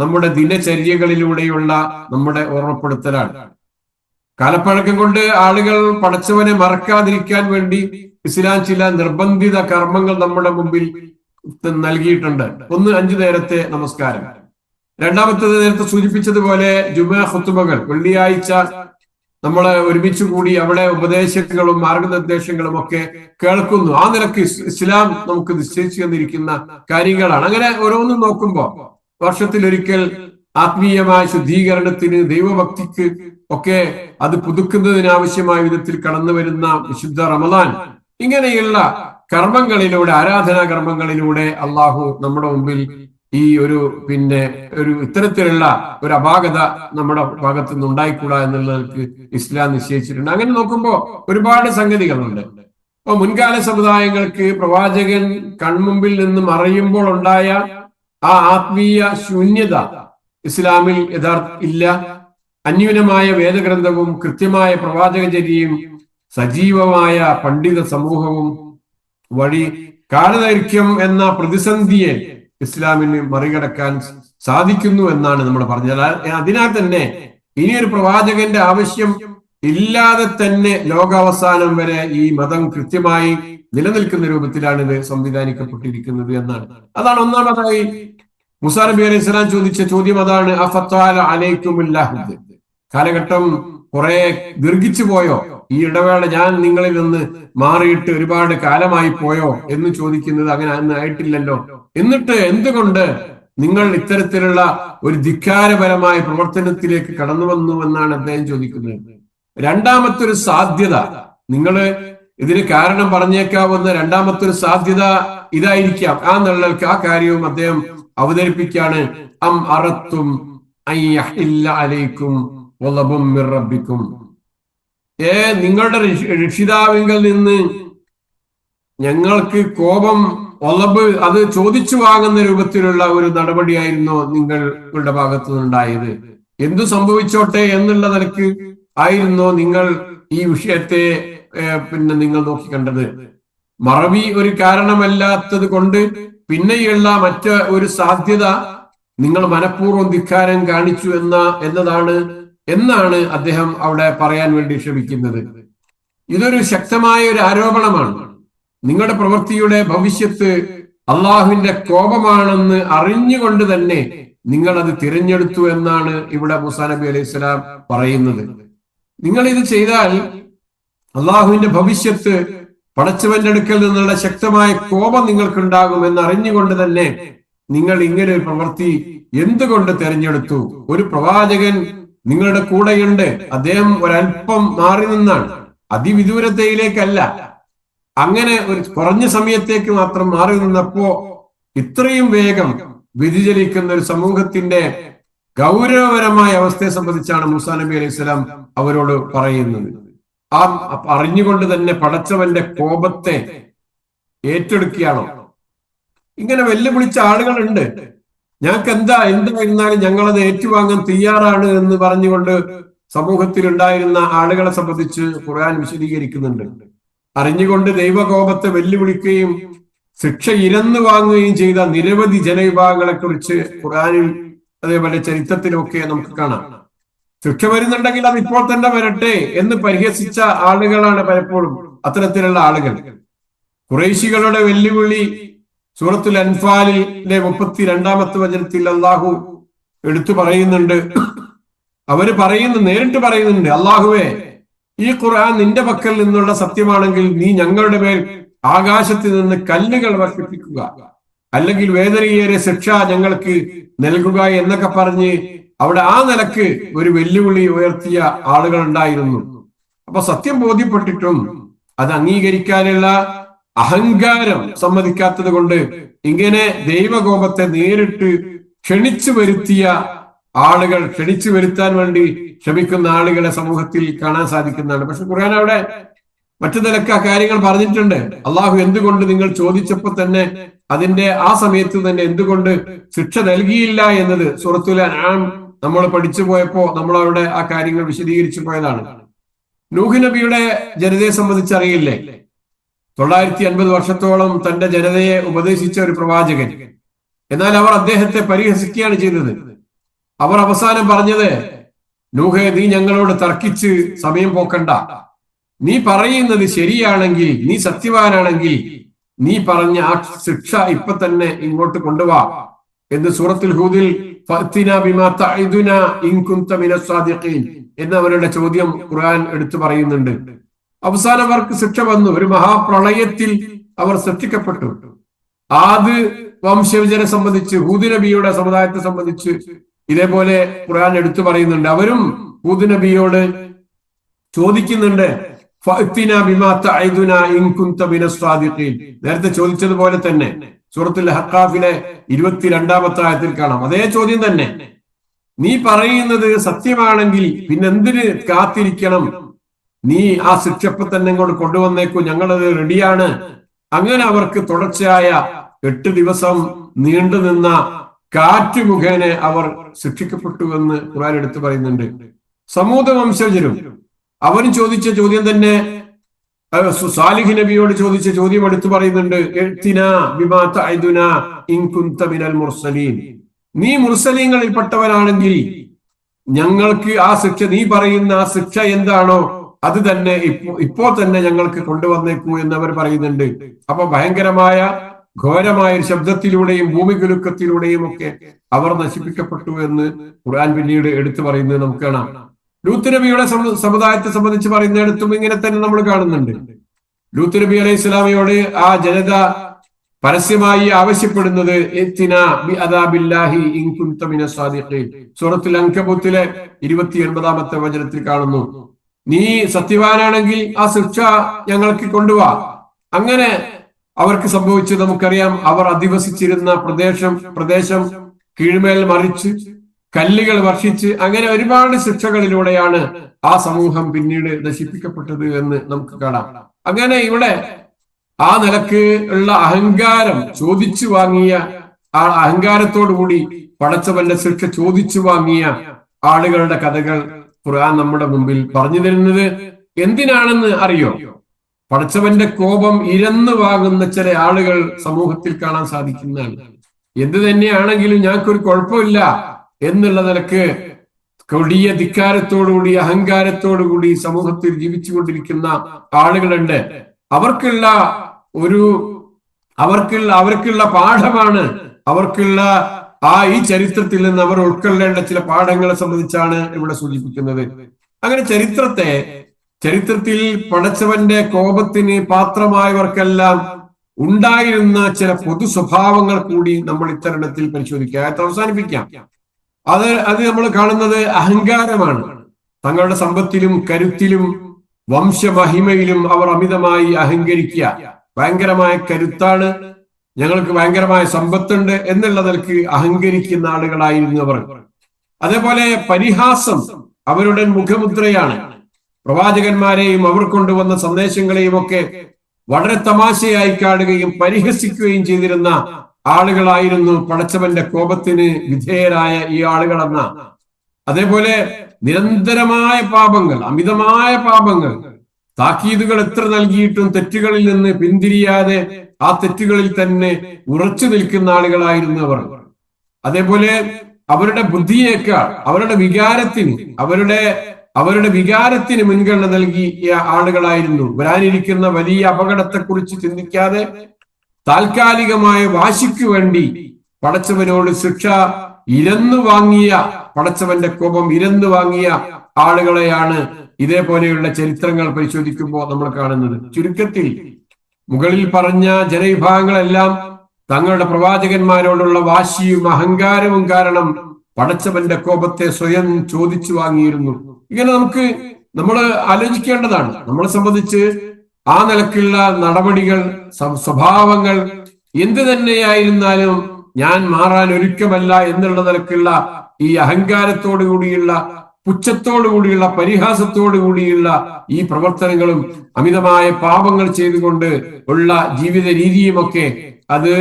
നമ്മുടെ ദിനചര്യകളിലൂടെയുള്ള നമ്മുടെ ഓർമ്മപ്പെടുത്തലാണ്. കാലപ്പഴക്കം കൊണ്ട് ആളുകൾ പടച്ചവനെ മറക്കാതിരിക്കാൻ വേണ്ടി ഇസ്ലാം ചില നിർബന്ധിത കർമ്മങ്ങൾ നമ്മുടെ മുമ്പിൽ നൽകിയിട്ടുണ്ട്. ഒന്ന്, 5 നേരത്തെ നമസ്കാരം. രണ്ടാമത്തേത് നേരത്തെ സൂചിപ്പിച്ചതുപോലെ ജുമുഅ ഖുതുബകൾ, വെള്ളിയാഴ്ച നമ്മളെ ഒരുമിച്ച് കൂടി അവിടെ ഉപദേശങ്ങളും മാർഗനിർദ്ദേശങ്ങളും ഒക്കെ കേൾക്കുന്നു. ആ നിലക്ക് ഇസ്ലാം നമുക്ക് നിശ്ചയിച്ചു തന്നിരിക്കുന്ന കാര്യങ്ങളാണ്. അങ്ങനെ ഓരോന്നും നോക്കുമ്പോ വർഷത്തിലൊരിക്കൽ ആത്മീയമായ ശുദ്ധീകരണത്തിന്, ദൈവഭക്തിക്ക് ഒക്കെ അത് പുതുക്കുന്നതിനാവശ്യമായ വിധത്തിൽ കടന്നു വരുന്ന വിശുദ്ധ റമദാൻ, ഇങ്ങനെയുള്ള കർമ്മങ്ങളിലൂടെ, ആരാധനാ കർമ്മങ്ങളിലൂടെ അള്ളാഹു നമ്മുടെ മുമ്പിൽ ഈ ഒരു ഇത്തരത്തിലുള്ള ഒരു അപാകത നമ്മുടെ ഭാഗത്ത് നിന്ന് ഉണ്ടായിക്കൂടാ എന്നുള്ളവർക്ക് ഇസ്ലാം നിശ്ചയിച്ചിട്ടുണ്ട്. അങ്ങനെ നോക്കുമ്പോ ഒരുപാട് സംഗതികളുണ്ട്. അപ്പൊ മുൻകാല സമുദായങ്ങൾക്ക് പ്രവാചകൻ കൺമുമ്പിൽ നിന്ന് മറയുമ്പോൾ ഉണ്ടായ ആ ആത്മീയ ശൂന്യത ഇസ്ലാമിൽ ഇല്ല. അന്യൂനമായ വേദഗ്രന്ഥവും കൃത്യമായ പ്രവാചകചര്യയും സജീവമായ പണ്ഡിത സമൂഹവും വഴി കാലദൈർഘ്യം എന്ന പ്രതിസന്ധിയെ ഇസ്ലാമിന് മറികടക്കാൻ സാധിക്കുന്നു എന്നാണ് നമ്മൾ പറഞ്ഞത്. അതിനാൽ തന്നെ ഇനിയൊരു പ്രവാചകന്റെ ആവശ്യം ഇല്ലാതെ തന്നെ ലോകാവസാനം വരെ ഈ മതം കൃത്യമായി നിലനിൽക്കുന്ന രൂപത്തിലാണ് ഇത് സംവിധാനിക്കപ്പെട്ടിരിക്കുന്നത് എന്നാണ്. അതാണ് ഒന്നാമതായി മൂസാ നബി അലൈഹി സ്വലാം ചോദിച്ച ചോദ്യം. അതാണ് അഫത്താല അലൈക്കുമുല്ലാഹ്, കാലഘട്ടം കുറെ ദീർഘിച്ചു പോയോ, ഈ ഇടവേള ഞാൻ നിങ്ങളിൽ നിന്ന് മാറിയിട്ട് ഒരുപാട് കാലമായി പോയോ എന്ന് ചോദിക്കുന്നത്. അങ്ങനെ അന്ന് ആയിട്ടില്ലല്ലോ. എന്നിട്ട് എന്തുകൊണ്ട് നിങ്ങൾ ഇത്തരത്തിലുള്ള ഒരു ധിക്കാരപരമായ പ്രവർത്തനത്തിലേക്ക് കടന്നു വന്നു എന്നാണ് അദ്ദേഹം ചോദിക്കുന്നത്. രണ്ടാമത്തെ ഒരു സാധ്യത, നിങ്ങൾ ഇതിന് കാരണം പറഞ്ഞേക്കാവുന്ന രണ്ടാമത്തെ ഒരു സാധ്യത ഇതായിരിക്കാം. ആ നിലക്ക് ആ കാര്യവും അദ്ദേഹം അവതരിപ്പിക്കാണ്. അം അറത്തും അലൈക്കും മിർ റബ്ബിക്കും, നിങ്ങളുടെ രക്ഷിതാവിങ്കിൽ നിന്ന് ഞങ്ങൾക്ക് ഒളബ് അത് ചോദിച്ചു വാങ്ങുന്ന രൂപത്തിലുള്ള ഒരു നടപടിയായിരുന്നോ നിങ്ങളുടെ ഭാഗത്തു നിന്നുണ്ടായത്? എന്തു സംഭവിച്ചോട്ടെ എന്നുള്ള നിലക്ക് ആയിരുന്നോ നിങ്ങൾ ഈ വിഷയത്തെ നിങ്ങൾ നോക്കിക്കണ്ടത്? മറവി ഒരു കാരണമല്ലാത്തത് കൊണ്ട് പിന്നെയുള്ള മറ്റ് ഒരു സാധ്യത നിങ്ങൾ മനഃപൂർവ്വം ധിക്കാരം കാണിച്ചു എന്നാണ് അദ്ദേഹം അവിടെ പറയാൻ വേണ്ടി ശ്രമിക്കുന്നത്. ഇതൊരു ശക്തമായ ഒരു ആരോപണമാണ്. നിങ്ങളുടെ പ്രവൃത്തിയുടെ ഭവിഷ്യത്ത് അള്ളാഹുവിന്റെ കോപമാണെന്ന് അറിഞ്ഞുകൊണ്ട് തന്നെ നിങ്ങൾ അത് തിരഞ്ഞെടുത്തു എന്നാണ് ഇവിടെ മൂസാ നബി അലൈഹി സ്വലാം പറയുന്നത്. നിങ്ങൾ ഇത് ചെയ്താൽ അള്ളാഹുവിന്റെ ഭവിഷ്യത്ത്, പടച്ചവന്റെ അടുക്കൽ നിന്നുള്ള ശക്തമായ കോപം നിങ്ങൾക്കുണ്ടാകും എന്നറിഞ്ഞുകൊണ്ട് തന്നെ നിങ്ങൾ ഇങ്ങനെ ഒരു പ്രവൃത്തി എന്തുകൊണ്ട് തിരഞ്ഞെടുത്തു? ഒരു പ്രവാചകൻ നിങ്ങളുടെ കൂടെയുണ്ട്, അദ്ദേഹം ഒരല്പം മാറി നിന്നാണ്, അതിവിദൂരതയിലേക്കല്ല, അങ്ങനെ ഒരു കുറഞ്ഞ സമയത്തേക്ക് മാത്രം മാറി നിന്നപ്പോ ഇത്രയും വേഗം വ്യതിചലിക്കുന്ന ഒരു സമൂഹത്തിന്റെ ഗൗരവപരമായ അവസ്ഥയെ സംബന്ധിച്ചാണ് മൂസാ നബി അലൈഹി സ്വലാം അവരോട് പറയുന്നത്. ആ അറിഞ്ഞുകൊണ്ട് തന്നെ പടച്ചവന്റെ കോപത്തെ ഏറ്റെടുക്കുകയാണോ? ഇങ്ങനെ വെല്ലുവിളിച്ച ആളുകളുണ്ട്. ഞങ്ങൾക്ക് എന്തായിരുന്നാലും ഞങ്ങളത് ഏറ്റുവാങ്ങാൻ തയ്യാറാണ് എന്ന് പറഞ്ഞുകൊണ്ട് സമൂഹത്തിൽ ഉണ്ടായിരുന്ന ആളുകളെ സംബന്ധിച്ച് ഖുർആൻ വിശദീകരിക്കുന്നുണ്ട്. അറിഞ്ഞുകൊണ്ട് ദൈവകോപത്തെ വെല്ലുവിളിക്കുകയും ശിക്ഷ ഇരന്നു വാങ്ങുകയും ചെയ്ത നിരവധി ജനവിഭാഗങ്ങളെ കുറിച്ച് ഖുർആനിൽ അതേപോലെ ചരിത്രത്തിലൊക്കെ നമുക്ക് കാണാം. ശിക്ഷ വരുന്നുണ്ടെങ്കിൽ അത് ഇപ്പോൾ തന്നെ വരട്ടെ എന്ന് പരിഹസിച്ച ആളുകളാണ് പലപ്പോഴും അത്തരത്തിലുള്ള ആളുകൾ. ഖുറൈശികളുടെ വെല്ലുവിളി സൂറത്തുൽ അൻഫാലിലെ 32-ാമത്തെ വചനത്തിൽ അള്ളാഹു എടുത്തു പറയുന്നുണ്ട്. അവര് നേരിട്ട് പറയുന്നുണ്ട്, അള്ളാഹുവേ, ഈ ഖുർആൻ നിന്റെ പക്കൽ നിന്നുള്ള സത്യമാണെങ്കിൽ നീ ഞങ്ങളുടെ മേൽ ആകാശത്ത് നിന്ന് കല്ലുകൾ വർഷിപ്പിക്കുക, അല്ലെങ്കിൽ വേദനയേറിയ ശിക്ഷ ഞങ്ങൾക്ക് നൽകുക എന്നൊക്കെ പറഞ്ഞ് അവിടെ ആ നിലക്ക് ഒരു വെല്ലുവിളി ഉയർത്തിയ ആളുകൾ ഉണ്ടായിരുന്നു. അപ്പൊ സത്യം ബോധ്യപ്പെട്ടിട്ടും അത് അംഗീകരിക്കാനുള്ള അഹങ്കാരം സമ്മതിക്കാത്തത് കൊണ്ട് ഇങ്ങനെ ദൈവകോപത്തെ നേരിട്ട് ക്ഷണിച്ചു വരുത്താൻ വേണ്ടി ശ്രമിക്കുന്ന ആളുകളെ സമൂഹത്തിൽ കാണാൻ സാധിക്കുന്നതാണ്. പക്ഷെ ഖുർആൻ അവിടെ മറ്റു നിലക്ക് ആ കാര്യങ്ങൾ പറഞ്ഞിട്ടുണ്ട്. അള്ളാഹു എന്തുകൊണ്ട് നിങ്ങൾ ചോദിച്ചപ്പോൾ തന്നെ അതിന്റെ ആ സമയത്ത് തന്നെ എന്തുകൊണ്ട് ശിക്ഷ നൽകിയില്ല എന്നത് സൂറത്തുൽ അൻആം നമ്മൾ പഠിച്ചു പോയപ്പോ നമ്മൾ അവിടെ ആ കാര്യങ്ങൾ വിശദീകരിച്ചു പോയതാണ്. നൂഹ് നബിയുടെ ജനതയെ സംബന്ധിച്ച് അറിയില്ലേ, 950 വർഷത്തോളം തന്റെ ജനതയെ ഉപദേശിച്ച ഒരു പ്രവാചകൻ. എന്നാൽ അവർ അദ്ദേഹത്തെ പരിഹസിക്കുകയാണ് ചെയ്തത്. അവർ അവസാനം പറഞ്ഞത്, നൂഹേ, നീ ഞങ്ങളോട് തർക്കിച്ച് സമയം പോക്കണ്ട, നീ പറയുന്നത് ശരിയാണെങ്കിൽ, നീ സത്യവാനാണെങ്കിൽ നീ പറഞ്ഞ ആ ശിക്ഷ ഇപ്പൊ തന്നെ ഇങ്ങോട്ട് കൊണ്ടുവാ എന്ന് സൂറത്തുൽ ഹൂദിൽ എന്ന് അവരുടെ ചോദ്യം ഖുർആൻ എടുത്തു പറയുന്നുണ്ട്. അവസാനം അവർക്ക് ശിക്ഷ വന്നു. ഒരു മഹാപ്രളയത്തിൽ അവർ സൃഷ്ടിക്കപ്പെട്ടു. ആദ് വംശവിജനെ സംബന്ധിച്ച്, ഹൂദ് നബിയുടെ സമുദായത്തെ സംബന്ധിച്ച് ഇതേപോലെ ഖുർആൻ എടുത്തു പറയുന്നുണ്ട്. അവരും ഹൂദ് നബിയോട് ചോദിക്കുന്നുണ്ട്, നേരത്തെ ചോദിച്ചതുപോലെ തന്നെ സൂറത്തുൽ അഹ്ഖാഫിലെ 22-ാമത്തെ ആയത്തിൽ കാണാം. അതേ ചോദ്യം തന്നെ. നീ പറയുന്നത് സത്യമാണെങ്കിൽ പിന്നെന്തിന് കാത്തിരിക്കണം? നീ ആ ശിക്ഷപ്പ തന്നെ ഇങ്ങോട്ട് കൊണ്ടുവന്നേക്കൂ, ഞങ്ങളത് റെഡിയാണ്. അങ്ങനെ അവർക്ക് തുടർച്ചയായ 8 ദിവസം നീണ്ടുനിന്ന കാറ്റ് മുഖേന അവർ ശിക്ഷിക്കപ്പെട്ടു എന്ന് ഖുർആൻ എടുത്തു പറയുന്നുണ്ട്. സമൂദ വംശജരും അവരും ചോദിച്ച ചോദ്യം തന്നെ സാലിഹ് നബിയോട് ചോദിച്ച ചോദ്യം എടുത്തു പറയുന്നുണ്ട്. നീ മുർസലീങ്ങളിൽപ്പെട്ടവനാണെങ്കിൽ ഞങ്ങൾക്ക് ആ ശിക്ഷ, നീ പറയുന്ന ആ ശിക്ഷ എന്താണോ അത് തന്നെ ഇപ്പോൾ തന്നെ ഞങ്ങൾക്ക് കൊണ്ടുവന്നേക്കൂ എന്നവർ പറയുന്നുണ്ട്. അപ്പൊ ഭയങ്കരമായ ഘോരമായ ഒരു ശബ്ദത്തിലൂടെയും ഭൂമികുലുക്കത്തിലൂടെയും ഒക്കെ അവർ നശിപ്പിക്കപ്പെട്ടു എന്ന് ഖുർആൻ പിന്നീട് എടുത്തു പറയുന്നത് നമുക്ക് കാണാം. ലൂത്ത് നബിയുടെ സമുദായത്തെ സംബന്ധിച്ച് പറയുന്നിടത്തും ഇങ്ങനെ തന്നെ നമ്മൾ കാണുന്നുണ്ട്. ലൂത്ത് നബി അലൈഹി സ്വലാമയോട് ആ ജനത പരസ്യമായി ആവശ്യപ്പെടുന്നത് സൂറത്തുൽ അൻകബൂത്തിലെ 29-ാമത്തെ വചനത്തിൽ കാണുന്നു. നീ സത്യവാനാണെങ്കിൽ ആ ശിക്ഷ ഞങ്ങൾക്ക് കൊണ്ടുവാ. അങ്ങനെ അവർക്ക് സംഭവിച്ചത് നമുക്കറിയാം. അവർ അധിവസിച്ചിരുന്ന പ്രദേശം കീഴ്മേൽ മറിച്ച് കല്ലുകൾ വർഷിച്ച് അങ്ങനെ ഒരുപാട് ശിക്ഷകളിലൂടെയാണ് ആ സമൂഹം പിന്നീട് നശിപ്പിക്കപ്പെട്ടത് എന്ന് നമുക്ക് കാണാം. അങ്ങനെ ഇവിടെ ആ നിലക്ക് ഉള്ള അഹങ്കാരം ചോദിച്ചു വാങ്ങിയ ആ അഹങ്കാരത്തോടുകൂടി പടച്ചവന്റെ ശിക്ഷ ചോദിച്ചു വാങ്ങിയ ആളുകളുടെ കഥകൾ ഖുർആൻ നമ്മുടെ മുമ്പിൽ പറഞ്ഞു തരുന്നത് എന്തിനാണെന്ന് അറിയോ? പടച്ചവന്റെ കോപം ഇരന്നു വാങ്ങുന്ന ചില ആളുകൾ സമൂഹത്തിൽ കാണാൻ സാധിക്കുന്നതാണ്. എന്ത് തന്നെയാണെങ്കിലും ഞങ്ങൾക്കൊരു കുഴപ്പമില്ല എന്നുള്ള നിലക്ക് കൊടിയ ധിക്കാരത്തോടുകൂടി അഹങ്കാരത്തോടുകൂടി സമൂഹത്തിൽ ജീവിച്ചുകൊണ്ടിരിക്കുന്ന ആളുകളുണ്ട്. അവർക്കുള്ള പാഠമാണ്, അവർക്കുള്ള ഈ ചരിത്രത്തിൽ നിന്ന് അവർ ഉൾക്കൊള്ളേണ്ട ചില പാഠങ്ങളെ സംബന്ധിച്ചാണ് ഇവിടെ സൂചിപ്പിക്കുന്നത്. അങ്ങനെ ചരിത്രത്തിൽ പടച്ചവന്റെ കോപത്തിന് പാത്രമായവർക്കെല്ലാം ഉണ്ടായിരുന്ന ചില പൊതു സ്വഭാവങ്ങൾ കൂടി നമ്മൾ ഇത്തരണത്തിൽ പരിശോധിക്കുക. അവസാനിപ്പിക്കാം. അത് നമ്മൾ കാണുന്നത് അഹങ്കാരമാണ്. തങ്ങളുടെ സമ്പത്തിലും കരുത്തിലും വംശമഹിമയിലും അവർ അമിതമായി അഹങ്കരിക്കുക. ഭയങ്കരമായ കരുത്താണ്, ഞങ്ങൾക്ക് ഭയങ്കരമായ സമ്പത്തുണ്ട് എന്നുള്ള നിലക്ക് അഹങ്കരിക്കുന്ന ആളുകളായിരുന്നു അവർ. അതേപോലെ പരിഹാസം അവരുടെ മുഖമുദ്രയാണ്. പ്രവാചകന്മാരെയും അവർ കൊണ്ടുവന്ന സന്ദേശങ്ങളെയും ഒക്കെ വളരെ തമാശയായി കാണുകയും പരിഹസിക്കുകയും ചെയ്തിരുന്ന ആളുകളായിരുന്നു പടച്ചവന്റെ കോപത്തിന് വിധേയരായ ഈ ആളുകളെന്ന. അതേപോലെ നിരന്തരമായ പാപങ്ങൾ, അമിതമായ പാപങ്ങൾ, താക്കീതുകൾ എത്ര നൽകിയിട്ടും തെറ്റുകളിൽ നിന്ന് പിന്തിരിയാതെ ആ തെറ്റുകളിൽ തന്നെ ഉറച്ചു നിൽക്കുന്ന ആളുകളായിരുന്നു അവർ. അതേപോലെ അവരുടെ ബുദ്ധിയേക്കാൾ അവരുടെ വികാരത്തിന് മുൻഗണന നൽകിയ ആളുകളായിരുന്നു. വരാനിരിക്കുന്ന വലിയ അപകടത്തെക്കുറിച്ച് ചിന്തിക്കാതെ താൽക്കാലികമായ വാശിക്ക് വേണ്ടി പടച്ചവനോട് ശിക്ഷ ഇരന്നു വാങ്ങിയ, പടച്ചവന്റെ കോപം ഇരന്നു വാങ്ങിയ ആളുകളെയാണ് ഇതേപോലെയുള്ള ചരിത്രങ്ങൾ പരിശോധിക്കുമ്പോൾ നമ്മൾ കാണുന്നത്. ചുരുക്കത്തിൽ മുകളിൽ പറഞ്ഞ ജനവിഭാഗങ്ങളെല്ലാം തങ്ങളുടെ പ്രവാചകന്മാരോടുള്ള വാശിയും അഹങ്കാരവും കാരണം പടച്ചവന്റെ കോപത്തെ സ്വയം ചോദിച്ചു വാങ്ങിയിരുന്നു. ഇങ്ങനെ നമ്മൾ ആലോചിക്കേണ്ടതാണ്. നമ്മളെ സംബന്ധിച്ച് ആ നിലക്കുള്ള നടപടികൾ, സ്വഭാവങ്ങൾ എന്ത് തന്നെയായിരുന്നാലും ഞാൻ മാറാൻ ഒരുക്കമല്ല എന്നുള്ള നിലക്കുള്ള ഈ അഹങ്കാരത്തോടു കൂടിയുള്ള, പുച്ഛത്തോടു കൂടിയുള്ള, പരിഹാസത്തോടു കൂടിയുള്ള ഈ പ്രവർത്തനങ്ങളും അമിതമായ പാപങ്ങൾ ചെയ്തുകൊണ്ട് ഉള്ള ജീവിത രീതിയുമൊക്കെ അത്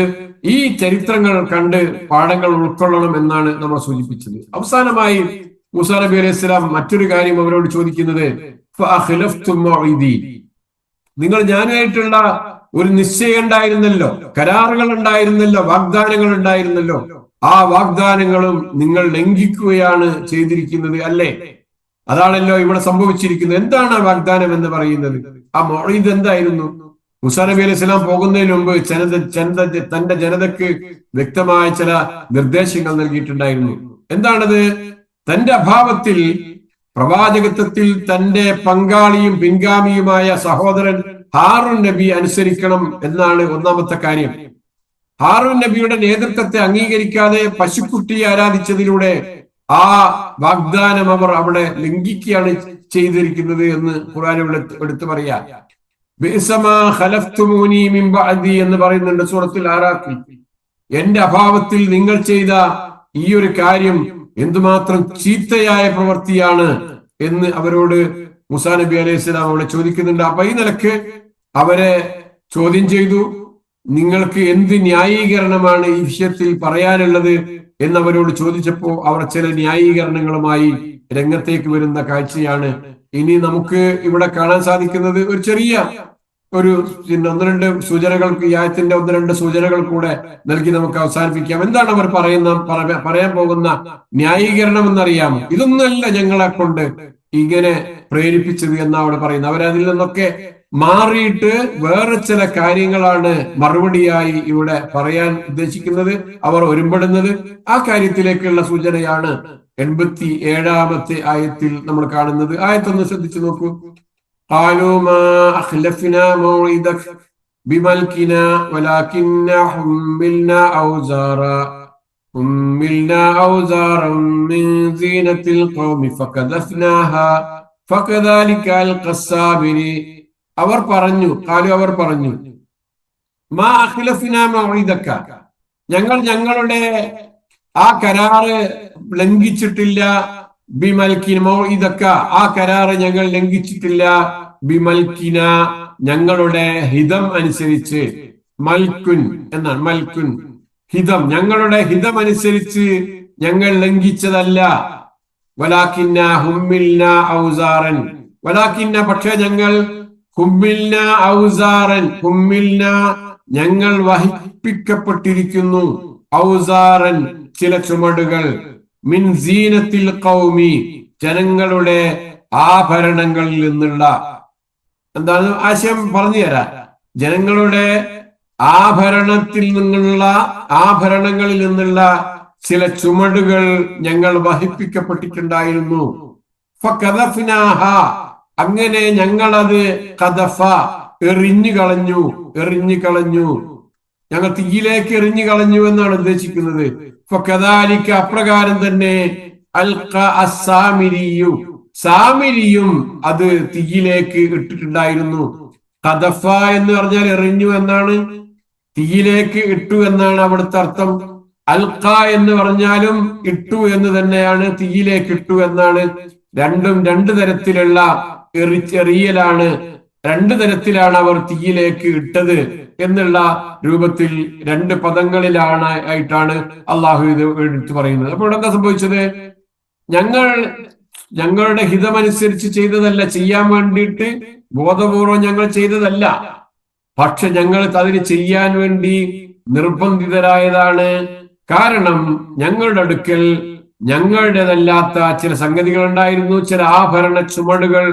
ഈ ചരിത്രങ്ങൾ കണ്ട് പാഠങ്ങൾ ഉൾക്കൊള്ളണം എന്നാണ് നമ്മൾ സൂചിപ്പിച്ചത്. അവസാനമായി മൂസാ നബി അലൈഹി സ്വലാം മറ്റൊരു കാര്യം അവരോട് ചോദിക്കുന്നത്, നിങ്ങൾ ഞാനായിട്ടുള്ള ഒരു നിശ്ചയം ഉണ്ടായിരുന്നല്ലോ, കരാറുകൾ ഉണ്ടായിരുന്നല്ലോ, വാഗ്ദാനങ്ങൾ ഉണ്ടായിരുന്നല്ലോ, ആ വാഗ്ദാനങ്ങളും നിങ്ങൾ ലംഘിക്കുകയാണ് ചെയ്തിരിക്കുന്നത് അല്ലേ? അതാണല്ലോ ഇവിടെ സംഭവിച്ചിരിക്കുന്നത്. എന്താണ് ആ വാഗ്ദാനം എന്ന് പറയുന്നത്? ആ മൗഇദ് എന്തായിരുന്നു? മൂസാ നബി അലൈഹി സ്വലാം പോകുന്നതിന് മുമ്പ് തന്റെ ജനതക്ക് വ്യക്തമായ ചില നിർദ്ദേശങ്ങൾ നൽകിയിട്ടുണ്ടായിരുന്നു. എന്താണത്? തന്റെ അഭാവത്തിൽ പ്രവാചകത്വത്തിൽ തന്റെ പങ്കാളിയും പിൻഗാമിയുമായ സഹോദരൻ ഹാറൂൻ നബി അനുസരിക്കണം എന്നാണ് ഒന്നാമത്തെ കാര്യം. ഹാറൂൻ നബിയുടെ നേതൃത്വത്തെ അംഗീകരിക്കാതെ പശുക്കുട്ടിയെ ആരാധിച്ചതിലൂടെ ആ വാഗ്ദാനം അവർ അവിടെ ലംഘിക്കുകയാണ് ചെയ്തിരിക്കുന്നത് എന്ന് ഖുർആൻ എടുത്തു പറയാ. ബിഅസമാ ഖലഫ്തുമൂനി മിൻ ബഅദി എന്ന് പറയുന്നുണ്ട് സൂറത്തുൽ അറാഫിൽ. എന്റെ അഭാവത്തിൽ നിങ്ങൾ ചെയ്ത ഈ ഒരു കാര്യം എന്തുമാത്രം ചീത്തയായ പ്രവൃത്തിയാണ് എന്ന് അവരോട് മൂസാ നബി അലൈഹി സ്വലാം അവിടെ ചോദിക്കുന്നുണ്ട്. അപ്പൊ ഈ നിലക്ക് അവരെ ചോദ്യം ചെയ്തു. നിങ്ങൾക്ക് എന്ത് ന്യായീകരണമാണ് ഈ വിഷയത്തിൽ പറയാനുള്ളത് എന്നവരോട് ചോദിച്ചപ്പോ അവർ ചില ന്യായീകരണങ്ങളുമായി രംഗത്തേക്ക് വരുന്ന കാഴ്ചയാണ് ഇനി നമുക്ക് ഇവിടെ കാണാൻ സാധിക്കുന്നത്. ഒരു ചെറിയ ഒന്ന് രണ്ട് സൂചനകൾക്ക്, ഈ ആയത്തിന്റെ ഒന്ന് രണ്ട് സൂചനകൾ കൂടെ നൽകി നമുക്ക് അവസാനിപ്പിക്കാം. എന്താണ് അവർ പറയാൻ പോകുന്ന ന്യായീകരണം എന്നറിയാമോ? ഇതൊന്നുമല്ല ഞങ്ങളെ കൊണ്ട് ഇങ്ങനെ പ്രേരിപ്പിച്ചത് എന്നാ അവിടെ പറയുന്നത്. അവരതിൽ നിന്നൊക്കെ മാറിയിട്ട് വേറെ ചില കാര്യങ്ങളാണ് മറുപടിയായി ഇവിടെ പറയാൻ ഉദ്ദേശിക്കുന്നത്, അവർ ഒരുമ്പെടുന്നത്. ആ കാര്യത്തിലേക്കുള്ള സൂചനയാണ് 87-ാമത്തെ ആയത്തിൽ നമ്മൾ കാണുന്നത്. ആയത്തൊന്ന് ശ്രദ്ധിച്ചു നോക്കൂ. قالوا ما أخلفنا موعدك بملكنا ولكننا حملنا أوزارا من زينة القوم فقذفناها فكذلك ألقى السامري. അവർ പറഞ്ഞു മാ അഖ്ലഫ്നാ മൗഇദക, ഞങ്ങളുടെ ആ കരാറ് ലംഘിച്ചിട്ടില്ല. ബിമൽക്കിന മൗഇദക, ആ കരാറ് ഞങ്ങൾ ലംഘിച്ചിട്ടില്ല. ബിമൽക്കിന, ഞങ്ങളുടെ ഹിതം അനുസരിച്ച്. മൽക്കുൻ എന്നാണ്, മൽക്കുൻ ഹിതം, ഞങ്ങളുടെ ഹിതം അനുസരിച്ച് ഞങ്ങൾ ലംഘിച്ചതല്ല. വലാകിന്ന ഹുമ്മിൽന ഔസാറൻ, വലാകിന്ന പക്ഷേ ഞങ്ങൾ ഹുമ്മിൽന ഔസാറൻ, ഹുമ്മിൽന ഞങ്ങൾ വഹിപ്പിക്കപ്പെട്ടിരിക്കുന്നു. ഔസാറൻ ചില ചുമടുകൾ. മിൻ സീനത്തിൽ ഖൗമി, ജനങ്ങളുടെ ആഭരണങ്ങളിൽ നിന്നുള്ള. എന്താണ് ആശയം പറഞ്ഞു തരാം. ജനങ്ങളുടെ ആഭരണങ്ങളിൽ നിന്നുള്ള ചില ചുമടുകൾ ഞങ്ങൾ വഹിപ്പിക്കപ്പെട്ടിട്ടുണ്ടായിരുന്നു. ഫഖദഫ്നാഹ, അങ്ങനെ ഞങ്ങളത് ഖദഫ എറിഞ്ഞു കളഞ്ഞു, ഞങ്ങൾ തീയിലേക്ക് എറിഞ്ഞു കളഞ്ഞു എന്നാണ് ഉദ്ദേശിക്കുന്നത്. ഫകദാലിക, അപ്രകാരം തന്നെ അൽഖ അസ്സാമിരിയു, സാമിരിയും അത് തീയിലേക്ക് ഇട്ടിട്ടുണ്ടായിരുന്നു. ഖദഫ എന്ന് പറഞ്ഞാൽ എറിഞ്ഞു എന്നാണ്, തീയിലേക്ക് ഇട്ടു എന്നാണ് അവിടുത്തെ അർത്ഥം. അൽഖ എന്ന് പറഞ്ഞാലും ഇട്ടു എന്ന് തന്നെയാണ്, തീയിലേക്ക് ഇട്ടു എന്നാണ്. രണ്ടും രണ്ട് തരത്തിലുള്ള എറിയലാണ്. രണ്ട് തരത്തിലാണ് അവർ തീയിലേക്ക് ഇട്ടത് എന്നുള്ള രൂപത്തിൽ രണ്ട് പദങ്ങളിലായിട്ടാണ് അള്ളാഹു ഇത് എടുത്തു പറയുന്നത്. അപ്പോൾ ഇവിടെ എന്താ സംഭവിച്ചത്? ഞങ്ങളുടെ ഹിതമനുസരിച്ച് ചെയ്തതല്ല, ചെയ്യാൻ വേണ്ടിയിട്ട് ബോധപൂർവം ഞങ്ങൾ ചെയ്തതല്ല. പക്ഷെ ഞങ്ങൾ അതിന് ചെയ്യാൻ വേണ്ടി നിർബന്ധിതരായതാണ്. കാരണം ഞങ്ങളുടെ അടുക്കൽ ഞങ്ങളുടേതല്ലാത്ത ചില സംഗതികൾ ഉണ്ടായിരുന്നു. ചില ആഭരണ ചുമടുകൾ,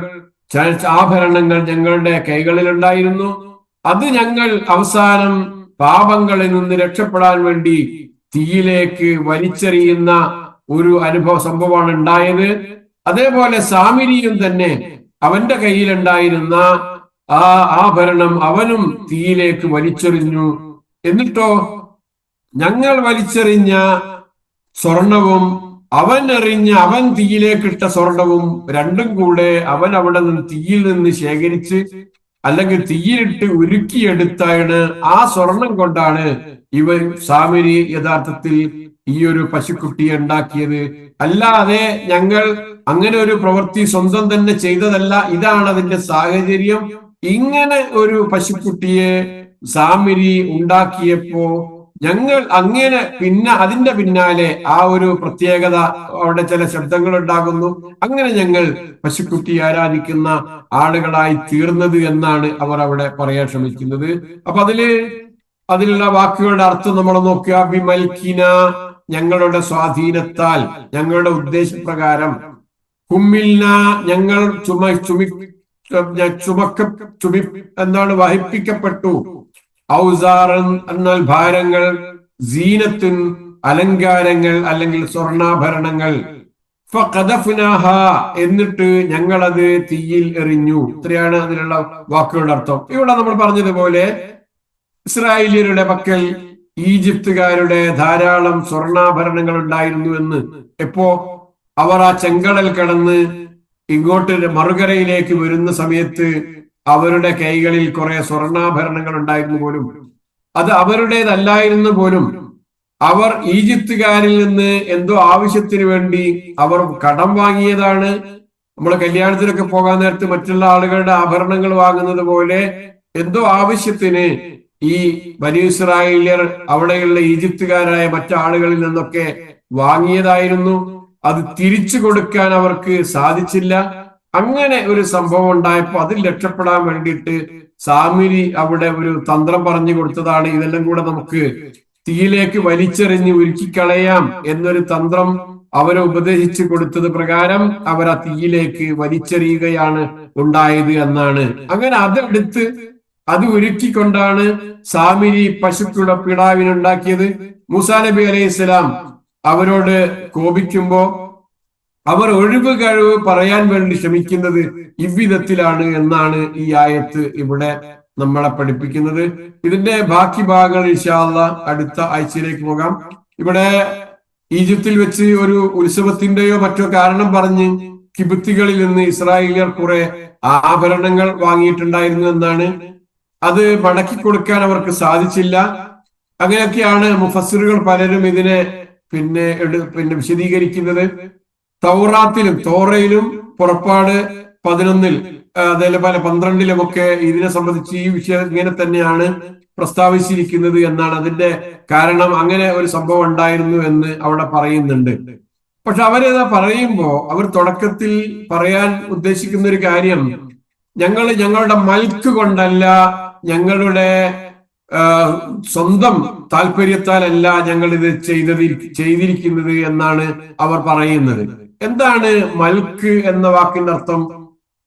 ചില ആഭരണങ്ങൾ ഞങ്ങളുടെ കൈകളിലുണ്ടായിരുന്നു. അത് ഞങ്ങൾ അവസാനം പാപങ്ങളിൽ നിന്ന് രക്ഷപ്പെടാൻ വേണ്ടി തീയിലേക്ക് വലിച്ചെറിയുന്ന ഒരു സംഭവമാണ് ഉണ്ടായത്. അതേപോലെ സാമിരിയും തന്നെ അവന്റെ കയ്യിലുണ്ടായിരുന്ന ആ ആഭരണം അവനും തീയിലേക്ക് വലിച്ചെറിഞ്ഞു. എന്നിട്ടോ ഞങ്ങൾ വലിച്ചെറിഞ്ഞ സ്വർണവും അവൻ തീയിലേക്കിട്ട സ്വർണവും രണ്ടും കൂടെ അവൻ അവിടെ നിന്ന് തീയിൽ നിന്ന് ശേഖരിച്ച് അല്ലെങ്കിൽ തീയിലിട്ട് ഉരുക്കിയെടുത്താണ് ആ സ്വർണം കൊണ്ടാണ് ഇവൻ സാമിരി യഥാർത്ഥത്തിൽ ഈ ഒരു പശുക്കുട്ടിയെ ഉണ്ടാക്കിയത്. അല്ലാതെ ഞങ്ങൾ അങ്ങനെ ഒരു പ്രവൃത്തി സ്വന്തം തന്നെ ചെയ്തതല്ല. ഇതാണ് അതിന്റെ സാഹചര്യം. ഇങ്ങനെ ഒരു പശുക്കുട്ടിയെ സാമിരി ഉണ്ടാക്കിയപ്പോ ഞങ്ങൾ അങ്ങനെ അതിന്റെ പിന്നാലെ ആ ഒരു പ്രത്യേകത, അവിടെ ചില ശബ്ദങ്ങൾ ഉണ്ടാകുന്നു. അങ്ങനെ ഞങ്ങൾ പശുക്കുട്ടി ആരാധിക്കുന്ന ആളുകളായി തീർന്നത് എന്നാണ് അവർ അവിടെ പറയാൻ ശ്രമിക്കുന്നത്. അപ്പൊ അതിലുള്ള വാക്കുകളുടെ അർത്ഥം നമ്മൾ നോക്കുക. ബിമൽക്കിന, ഞങ്ങളുടെ സ്വാധീനത്താൽ, ഞങ്ങളുടെ ഉദ്ദേശപ്രകാരം. ഹുമ്മിൽന, ഞങ്ങൾ എന്താണ് വഹിപ്പിക്കപ്പെട്ടു. ഔസാറൻ എന്നാൽ ഭാരങ്ങൾ, സീനത്തുൻ അലങ്കാരങ്ങൾ അല്ലെങ്കിൽ സ്വർണ്ണാഭരണങ്ങൾ. ഫഖദഫ്നാഹ, എന്നിട്ട് ഞങ്ങളത് തീയിൽ എറിഞ്ഞു. ഇത്രയാണ് അതിലുള്ള വാക്കുകളുടെ അർത്ഥം. ഇവിടെ നമ്മൾ പറഞ്ഞതുപോലെ ഇസ്രായേലിയരുടെ പക്കൽ ഈജിപ്തുകാരുടെ ധാരാളം സ്വർണ്ണാഭരണങ്ങൾ ഉണ്ടായിരുന്നു എന്ന് എപ്പോ അവർ ആ ചെങ്കടൽ കടന്ന് ഇങ്ങോട്ട് മറുകരയിലേക്ക് വരുന്ന സമയത്ത് അവരുടെ കൈകളിൽ കുറെ സ്വർണ്ണാഭരണങ്ങൾ ഉണ്ടായിരുന്നു പോലും അത് അവരുടേതല്ലായിരുന്നു പോലും അവർ ഈജിപ്തുകാരിൽ നിന്ന് എന്തോ ആവശ്യത്തിന് വേണ്ടി അവർ കടം വാങ്ങിയതാണ്. നമ്മൾ കല്യാണത്തിനൊക്കെ പോകാൻ നേരത്ത് മറ്റുള്ള ആളുകളുടെ ആഭരണങ്ങൾ വാങ്ങുന്നത് പോലെ എന്തോ ആവശ്യത്തിന് ഈ ബനി ഇസ്രായേല്യർ അവിടെയുള്ള ഈജിപ്തുകാരായ മറ്റാളുകളിൽ നിന്നൊക്കെ വാങ്ങിയതായിരുന്നു. അത് തിരിച്ചു കൊടുക്കാൻ അവർക്ക് സാധിച്ചില്ല. അങ്ങനെ ഒരു സംഭവം ഉണ്ടായപ്പോ അതിൽ രക്ഷപ്പെടാൻ വേണ്ടിയിട്ട് സാമിരി അവിടെ ഒരു തന്ത്രം പറഞ്ഞു കൊടുത്തതാണ്. ഇതെല്ലാം കൂടെ നമുക്ക് തീയിലേക്ക് വലിച്ചെറിഞ്ഞ് ഉരുക്കിക്കളയാം എന്നൊരു തന്ത്രം അവരെ ഉപദേശിച്ചു കൊടുത്തത് പ്രകാരം അവർ ആ തീയിലേക്ക് വലിച്ചെറിയുകയാണ് ഉണ്ടായത് എന്നാണ്. അങ്ങനെ അതെടുത്ത് അത് ഉരുക്കിക്കൊണ്ടാണ് സാമിരി പശുക്കളുടെ പിടാവിനുണ്ടാക്കിയത്. മൂസാ നബി അലൈഹി സ്വലാം അവരോട് കോപിക്കുമ്പോ അവർ ഒഴിവ് കഴിവ് പറയാൻ വേണ്ടി ശ്രമിക്കുന്നത് ഇவ்விധത്തിലാണ് എന്നാണ് ഈ ആയത്ത് ഇവിടെ നമ്മളെ പഠിപ്പിക്കുന്നത്. ഇതിന്റെ ബാക്കി ഭാഗങ്ങൾ ഇൻഷാ അല്ലാഹ് അടുത്ത ആഴ്ചയിലേക്ക് പോകാം. ഇവിടെ ഈജിപ്തിൽ വെച്ച് ഒരു ഉത്സവത്തിന്റെയോ മറ്റോ കാരണം പറഞ്ഞ് കിബുത്തികളിൽ നിന്ന് ഇസ്രായേലിയർ കുറെ ആഭരണങ്ങൾ വാങ്ങിയിട്ടുണ്ടായിരുന്നു എന്നാണ്. അത് മടക്കി കൊടുക്കാൻ അവർക്ക് സാധിച്ചില്ല. അങ്ങനെയൊക്കെയാണ് മുഫസ്സിറുകൾ പലരും ഇതിനെ പിന്നെ വിശദീകരിക്കുന്നത്. തൗറാത്തിലും തോറയിലും പുറപ്പാട് 11 അതേപോലെ 12 ഒക്കെ ഇതിനെ സംബന്ധിച്ച് ഈ വിഷയം ഇങ്ങനെ തന്നെയാണ് പ്രസ്താവിച്ചിരിക്കുന്നത് എന്നാണ്. അതിന്റെ കാരണം അങ്ങനെ ഒരു സംഭവം ഉണ്ടായിരുന്നു എന്ന് അവിടെ പറയുന്നുണ്ട്. പക്ഷെ അവരത് പറയുമ്പോ അവർ തുടക്കത്തിൽ പറയാൻ ഉദ്ദേശിക്കുന്ന ഒരു കാര്യം, ഞങ്ങളുടെ മൽക്ക് കൊണ്ടല്ല, ഞങ്ങളുടെ സ്വന്തം താല്പര്യത്താലല്ല ഞങ്ങൾ ഇത് ചെയ്തിരിക്കുന്നത് എന്നാണ് അവർ പറയുന്നത്. എന്താണ് മൽക്ക് എന്ന വാക്കിന്റെ അർത്ഥം?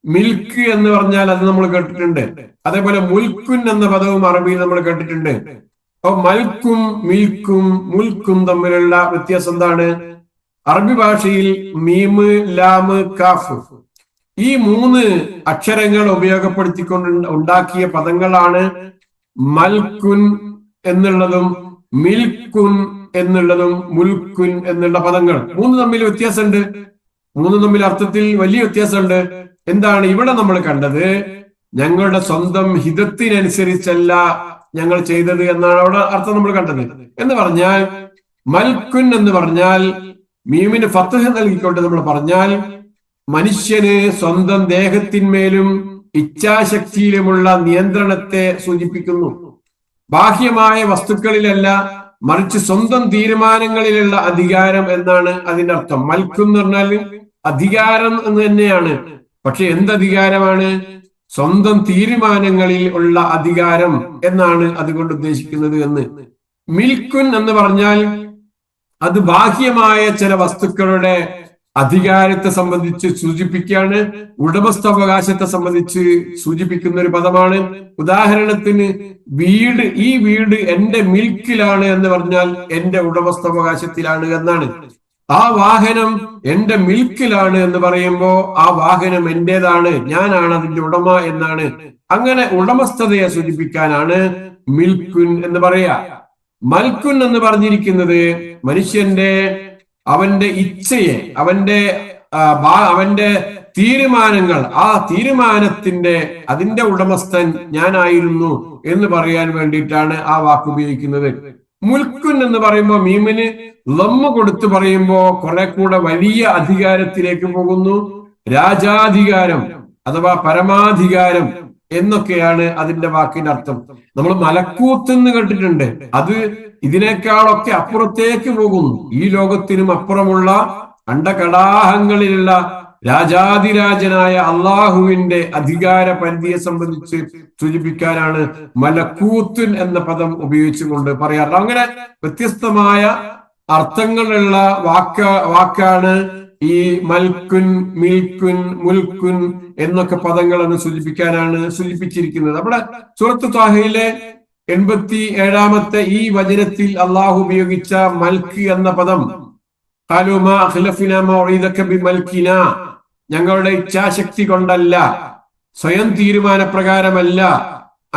മിൽക്ക് എന്ന് പറഞ്ഞാൽ അത് നമ്മൾ കേട്ടിട്ടുണ്ട്. അതേപോലെ മുൽക്കുൻ എന്ന പദവും അറബിയിൽ നമ്മൾ കേട്ടിട്ടുണ്ട്. അപ്പൊ മൽക്കും മിൽക്കും മുൽക്കും തമ്മിലുള്ള വ്യത്യാസം എന്താണ്? അറബി ഭാഷയിൽ മീമ് ലാമ് കാഫ് ഈ 3 അക്ഷരങ്ങൾ ഉപയോഗപ്പെടുത്തിക്കൊണ്ട് ഉണ്ടാക്കിയ പദങ്ങളാണ് മൽക്കുൻ എന്നുള്ളതും മിൽക്കുൻ എന്നുള്ളതും മുൽക്കുൻ എന്നുള്ള പദങ്ങൾ. 3 തമ്മിൽ വ്യത്യാസമുണ്ട്. 3 തമ്മിൽ അർത്ഥത്തിൽ വലിയ വ്യത്യാസമുണ്ട്. എന്താണ് ഇവിടെ നമ്മൾ കണ്ടത്? ഞങ്ങളുടെ സ്വന്തം ഹിതത്തിനനുസരിച്ചല്ല ഞങ്ങൾ ചെയ്തത് എന്നാണ് അവിടെ അർത്ഥം നമ്മൾ കണ്ടത്. എന്ന് പറഞ്ഞാൽ മൽക്കുൻ എന്ന് പറഞ്ഞാൽ മീമിന് ഫത്ഹ് നൽകിക്കൊണ്ട് നമ്മൾ പറഞ്ഞാൽ മനുഷ്യന് സ്വന്തം ദേഹത്തിന്മേലും ഇച്ഛാശക്തിയിലുമുള്ള നിയന്ത്രണത്തെ സൂചിപ്പിക്കുന്നു. ബാഹ്യമായ വസ്തുക്കളിലല്ല, മറിച്ച് സ്വന്തം തീരുമാനങ്ങളിലുള്ള അധികാരം എന്നാണ് അതിന്റെ അർത്ഥം. മൽക്കും എന്ന് പറഞ്ഞാൽ അധികാരം എന്ന് തന്നെയാണ്. പക്ഷെ എന്തധികാരമാണ്? സ്വന്തം തീരുമാനങ്ങളിൽ ഉള്ള അധികാരം എന്നാണ് അതുകൊണ്ട് ഉദ്ദേശിക്കുന്നത് എന്ന്. മിൽക്കുൻ എന്ന് പറഞ്ഞാൽ അത് ബാഹ്യമായ ചില വസ്തുക്കളുടെ അധികാരത്തെ സംബന്ധിച്ച് സൂചിപ്പിക്കുകയാണ്. ഉടമസ്ഥാവകാശത്തെ സംബന്ധിച്ച് സൂചിപ്പിക്കുന്ന ഒരു പദമാണ്. ഉദാഹരണത്തിന് വീട്, ഈ വീട് എന്റെ മിൽക്കിലാണ് എന്ന് പറഞ്ഞാൽ എന്റെ ഉടമസ്ഥാവകാശത്തിലാണ് എന്നാണ്. ആ വാഹനം എന്റെ മിൽക്കിലാണ് എന്ന് പറയുമ്പോ ആ വാഹനം എന്റേതാണ്, ഞാനാണ് അതിന്റെ ഉടമ എന്നാണ്. അങ്ങനെ ഉടമസ്ഥതയെ സൂചിപ്പിക്കാനാണ് മിൽക്കുൻ എന്ന് പറയാ. മൽക്കുൻ എന്ന് പറഞ്ഞിരിക്കുന്നത് മനുഷ്യന്റെ അവന്റെ ഇച്ഛയെ, അവന്റെ തീരുമാനങ്ങൾ, ആ തീരുമാനത്തിന്റെ അതിന്റെ ഉടമസ്ഥൻ ഞാനായിരുന്നു എന്ന് പറയാൻ വേണ്ടിയിട്ടാണ് ആ വാക്ക് ഉപയോഗിക്കുന്നത്. മുൽക്കുൻ എന്ന് പറയുമ്പോൾ മീമിന് ലമ്മ് കൊടുത്ത് പറയുമ്പോ കുറെ കൂടെ വലിയ അധികാരത്തിലേക്ക് പോകുന്നു. രാജാധികാരം അഥവാ പരമാധികാരം എന്നൊക്കെയാണ് അതിന്റെ വാക്കിന്റെ അർത്ഥം. നമ്മൾ മലക്കൂത്ത് എന്ന് കേട്ടിട്ടുണ്ട്. അത് ഇതിനേക്കാളൊക്കെ അപ്പുറത്തേക്ക് പോകുന്നു. ഈ ലോകത്തിനും അപ്പുറമുള്ള അണ്ടകടാഹങ്ങളിലുള്ള രാജാതിരാജനായ അള്ളാഹുവിന്റെ അധികാര പരിധിയെ സംബന്ധിച്ച് സൂചിപ്പിക്കാനാണ് മലക്കൂത്തുൻ എന്ന പദം ഉപയോഗിച്ചുകൊണ്ട് പറയാറുള്ളത്. അങ്ങനെ വ്യത്യസ്തമായ അർത്ഥങ്ങളുള്ള വാക്കാണ് ഈ മൽക്കുൻ, മിൽക്കുൻ, മുൽക്കുൻ എന്നൊക്കെ പദങ്ങളെന്ന് സൂചിപ്പിച്ചിരിക്കുന്നത്. നമ്മുടെ സൂറത്ത് ത്വാഹയിലെ 87-ാമത്തെ ഈ വചനത്തിൽ അള്ളാഹു ഉപയോഗിച്ച മൽക്ക് എന്ന പദം ഖാലൂ മാ അഖ്ലഫ്നാ മൗഇദക ബിമൽകിനാ, ഞങ്ങളുടെ ഇച്ഛാശക്തി കൊണ്ടല്ല, സ്വയം തീരുമാനപ്രകാരമല്ല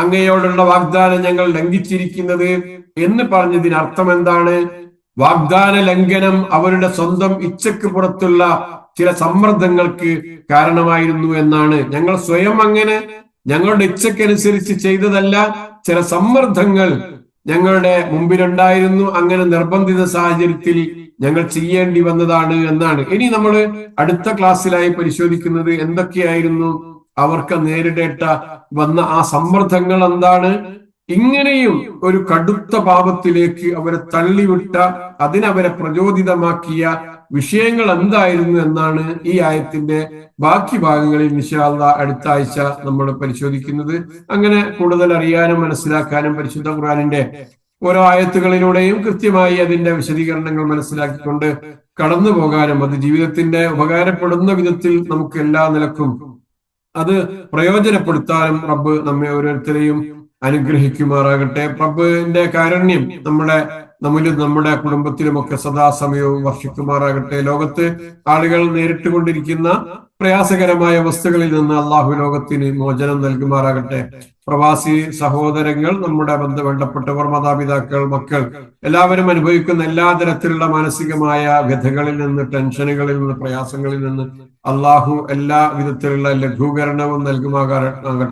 അങ്ങയോടുള്ള വാഗ്ദാനം ഞങ്ങൾ ലംഘിച്ചിരിക്കുന്നത് എന്ന് പറഞ്ഞതിന് അർത്ഥം എന്താണ്? വാഗ്ദാന ലംഘനം അവരുടെ സ്വന്തം ഇച്ഛക്ക് പുറത്തുള്ള ചില സമ്മർദ്ദങ്ങൾക്ക് കാരണമായിരുന്നു എന്നാണ്. ഞങ്ങൾ സ്വയം അങ്ങനെ ഞങ്ങളുടെ ഇച്ഛക്കനുസരിച്ച് ചെയ്തതല്ല, ചില സമ്മർദ്ദങ്ങൾ ഞങ്ങളുടെ മുമ്പിലുണ്ടായിരുന്നു, അങ്ങനെ നിർബന്ധിത സാഹചര്യത്തിൽ ഞങ്ങൾ ചെയ്യേണ്ടി വന്നതാണ് എന്നാണ്. ഇനി നമ്മൾ അടുത്ത ക്ലാസ്സിലായി പരിശോധിക്കുന്നത് എന്തൊക്കെയായിരുന്നു അവർക്ക് നേരിടേണ്ട വന്ന ആ സമ്മർദ്ദങ്ങൾ എന്താണ്, ഇങ്ങനെയും ഒരു കടുത്ത പാപത്തിലേക്ക് അവരെ തള്ളിവിട്ട, അതിനവരെ പ്രചോദിതമാക്കിയ വിഷയങ്ങൾ എന്തായിരുന്നു എന്നാണ് ഈ ആയത്തിന്റെ ബാക്കി ഭാഗങ്ങളിൽ ഇൻഷാ അല്ലാഹ് അടുത്ത ആഴ്ച നമ്മൾ പരിശോധിക്കുന്നത്. അങ്ങനെ കൂടുതൽ അറിയാനും മനസ്സിലാക്കാനും പരിശുദ്ധ ഖുർആനിന്റെ ഓരോ ആയത്തുകളിലൂടെയും കൃത്യമായി അതിന്റെ വിശദീകരണങ്ങൾ മനസ്സിലാക്കിക്കൊണ്ട് കടന്നു പോകാനും അത് ജീവിതത്തിന്റെ ഉപകാരപ്പെടുന്ന വിധത്തിൽ നമുക്ക് എല്ലാ നിലക്കും അത് പ്രയോജനപ്പെടുത്താനും റബ്ബ് നമ്മെ ഓരോരുത്തരെയും അനുഗ്രഹിക്കുമാറാകട്ടെ. റബ്ബിന്റെ കാരുണ്യം നമ്മിലും നമ്മുടെ കുടുംബത്തിലുമൊക്കെ സദാസമയവും വർഷിക്കുമാറാകട്ടെ. ലോകത്ത് ആളുകൾ നേരിട്ടുകൊണ്ടിരിക്കുന്ന പ്രയാസകരമായ അവസ്ഥകളിൽ നിന്ന് അള്ളാഹു ലോകത്തിന് മോചനം നൽകുമാറാകട്ടെ. പ്രവാസി സഹോദരങ്ങൾ, നമ്മുടെ വേണ്ടപ്പെട്ടവർ, മാതാപിതാക്കൾ, മക്കൾ എല്ലാവരും അനുഭവിക്കുന്ന എല്ലാ തരത്തിലുള്ള മാനസികമായ വ്യഥകളിൽ നിന്ന്, ടെൻഷനുകളിൽ നിന്ന്, പ്രയാസങ്ങളിൽ നിന്ന് അള്ളാഹു എല്ലാ വിധത്തിലുള്ള ലഘൂകരണവും നൽകുമാറാകട്ടെ.